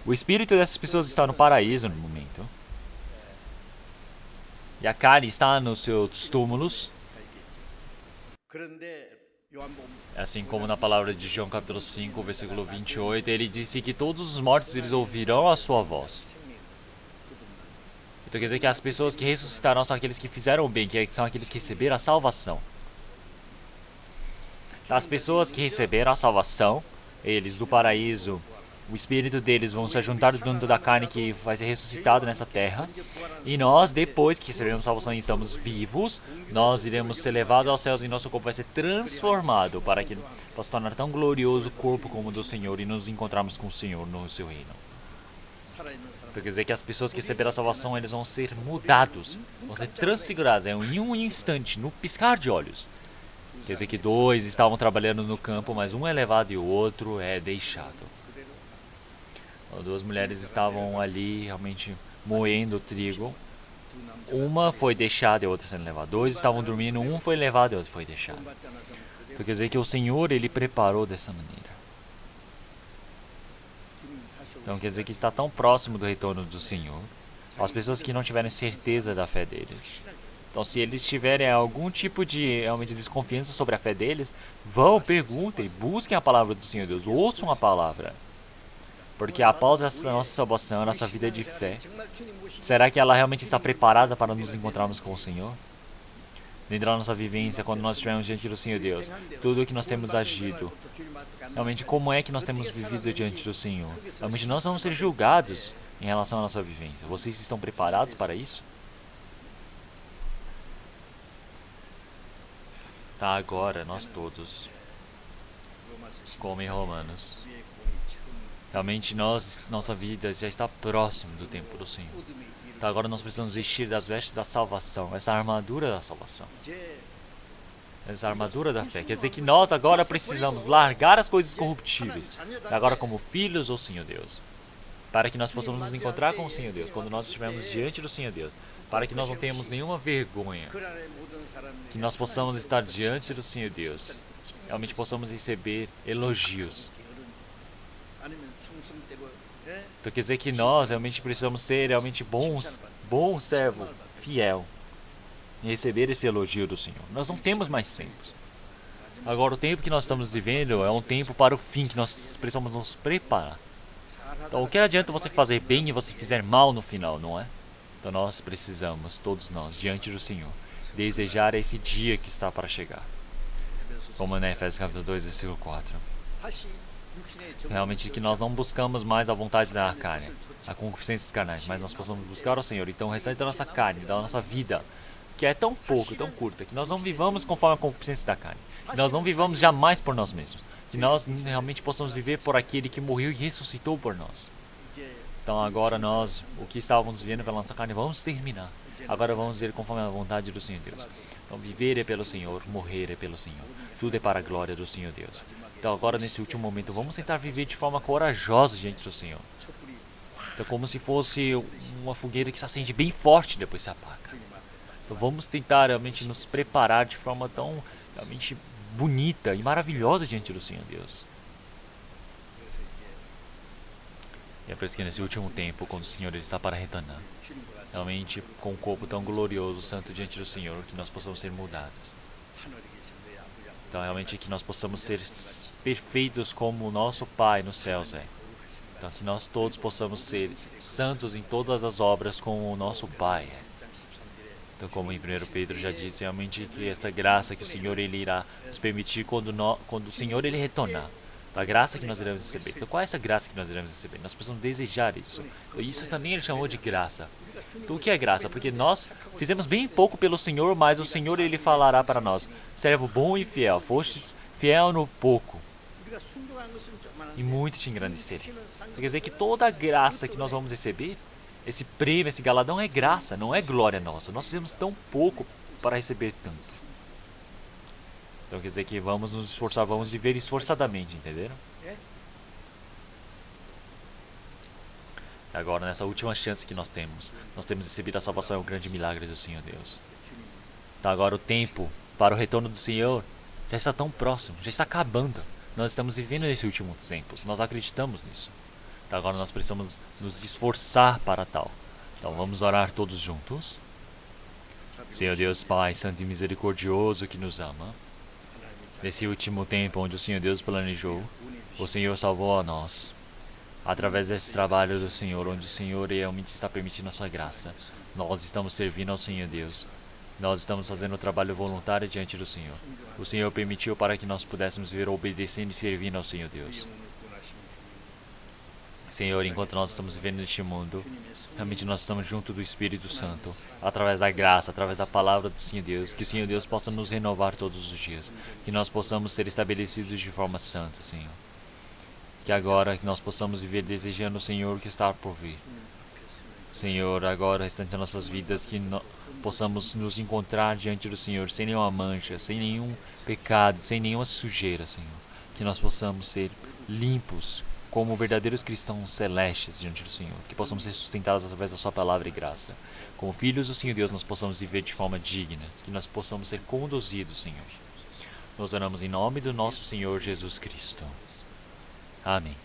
O espírito dessas pessoas está no paraíso no momento. E a carne está nos seus túmulos. Assim como na palavra de João capítulo 5, versículo 28, ele disse que todos os mortos, eles ouvirão a sua voz. Então quer dizer que as pessoas que ressuscitarão são aqueles que fizeram o bem, que são aqueles que receberam a salvação. Então, as pessoas que receberam a salvação, eles do paraíso, o espírito deles vão se juntar dentro da carne que vai ser ressuscitado nessa terra. E nós, depois que recebemos a salvação e estamos vivos, nós iremos ser levados aos céus e nosso corpo vai ser transformado para que possa tornar tão glorioso o corpo como o do Senhor e nos encontrarmos com o Senhor no seu reino. Então quer dizer que as pessoas que receberam a salvação, eles vão ser mudados, vão ser transfigurados em um instante, no piscar de olhos. Quer dizer que dois estavam trabalhando no campo, mas um é levado e o outro é deixado. Duas mulheres estavam ali realmente moendo o trigo. Uma foi deixada e a outra sendo levada. Dois estavam dormindo, um foi levado e o outro foi deixado. Então quer dizer que o Senhor, ele preparou dessa maneira. Então quer dizer que está tão próximo do retorno do Senhor. As pessoas que não tiverem certeza da fé deles. Então se eles tiverem algum tipo de realmente desconfiança sobre a fé deles, vão, perguntem, busquem a palavra do Senhor Deus, ouçam a palavra. Porque após essa nossa salvação, a nossa vida de fé, será que ela realmente está preparada para nos encontrarmos com o Senhor? Dentro da nossa vivência, quando nós estivermos diante do Senhor Deus, tudo o que nós temos agido, realmente como é que nós temos vivido diante do Senhor? Realmente nós vamos ser julgados em relação à nossa vivência. Vocês estão preparados para isso? Tá, agora nós todos, como em Romanos, realmente nossa vida já está próximo do tempo do Senhor. Então agora nós precisamos vestir das vestes da salvação, essa armadura da salvação. Essa armadura da fé. Quer dizer que nós agora precisamos largar as coisas corruptíveis. Agora como filhos do Senhor Deus. Para que nós possamos nos encontrar com o Senhor Deus. Quando nós estivermos diante do Senhor Deus. Para que nós não tenhamos nenhuma vergonha. Que nós possamos estar diante do Senhor Deus. Realmente possamos receber elogios. Então quer dizer que nós realmente precisamos ser realmente bom servo, fiel, e receber esse elogio do Senhor. Nós não temos mais tempo. Agora o tempo que nós estamos vivendo é um tempo para o fim, que nós precisamos nos preparar. Então o que adianta você fazer bem e você fizer mal no final, não é? Então nós precisamos, todos nós, diante do Senhor, desejar esse dia que está para chegar. Como na Efésios capítulo 2, versículo 4. Realmente que nós não buscamos mais a vontade da carne, a concupiscências carnais, mas nós possamos buscar o Senhor. Então o restante da nossa carne, da nossa vida, que é tão pouco, tão curta, que nós não vivamos conforme a concupiscência da carne, que nós não vivamos jamais por nós mesmos, que nós realmente possamos viver por aquele que morreu e ressuscitou por nós. Então agora nós, o que estávamos vivendo pela nossa carne, vamos terminar. Agora vamos ver conforme a vontade do Senhor Deus. Então viver é pelo Senhor, morrer é pelo Senhor. Tudo é para a glória do Senhor Deus. Então agora nesse último momento, vamos tentar viver de forma corajosa diante do Senhor. Então como se fosse uma fogueira que se acende bem forte e depois se apaga. Então vamos tentar realmente nos preparar de forma tão realmente bonita e maravilhosa diante do Senhor Deus. E é por isso que nesse último tempo, quando o Senhor ele está para retornar, realmente com um corpo tão glorioso, santo diante do Senhor, que nós possamos ser mudados. Então realmente que nós possamos ser perfeitos como o nosso Pai nos céus é. Então que nós todos possamos ser santos em todas as obras como o nosso Pai é. Então como em 1 Pedro já disse, realmente que essa graça que o Senhor ele irá nos permitir quando o Senhor ele retornar. A graça que nós iremos receber. Então qual é essa graça que nós iremos receber? Nós precisamos desejar isso. Então, isso também ele chamou de graça. Então o que é graça? Porque nós fizemos bem pouco pelo Senhor, mas o Senhor ele falará para nós: servo bom e fiel, foste fiel no pouco, e muito te engrandecerei. Então, quer dizer que toda a graça que nós vamos receber, esse prêmio, esse galadão é graça, não é glória nossa. Nós fizemos tão pouco para receber tanto. Então quer dizer que vamos nos esforçar, vamos viver esforçadamente, entenderam? Agora, nessa última chance que nós temos recebido a salvação, é o grande milagre do Senhor Deus. Então agora o tempo para o retorno do Senhor já está tão próximo, já está acabando. Nós estamos vivendo nesses últimos tempos, nós acreditamos nisso. Então agora nós precisamos nos esforçar para tal. Então vamos orar todos juntos. Senhor Deus Pai, Santo e Misericordioso que nos ama. Nesse último tempo onde o Senhor Deus planejou, o Senhor salvou a nós. Através desse trabalho do Senhor, onde o Senhor realmente está permitindo a sua graça, nós estamos servindo ao Senhor Deus. Nós estamos fazendo o trabalho voluntário diante do Senhor. O Senhor permitiu para que nós pudéssemos viver obedecendo e servindo ao Senhor Deus. Senhor, enquanto nós estamos vivendo neste mundo, realmente nós estamos junto do Espírito Santo, através da graça, através da palavra do Senhor Deus, que o Senhor Deus possa nos renovar todos os dias, que nós possamos ser estabelecidos de forma santa, Senhor. Que agora nós possamos viver desejando o Senhor que está por vir. Senhor, agora, restante das nossas vidas, que possamos nos encontrar diante do Senhor, sem nenhuma mancha, sem nenhum pecado, sem nenhuma sujeira, Senhor. Que nós possamos ser limpos, como verdadeiros cristãos celestes diante do Senhor, que possamos ser sustentados através da sua palavra e graça. Como filhos do Senhor Deus, nós possamos viver de forma digna, que nós possamos ser conduzidos, Senhor. Nós oramos em nome do nosso Senhor Jesus Cristo. Amém.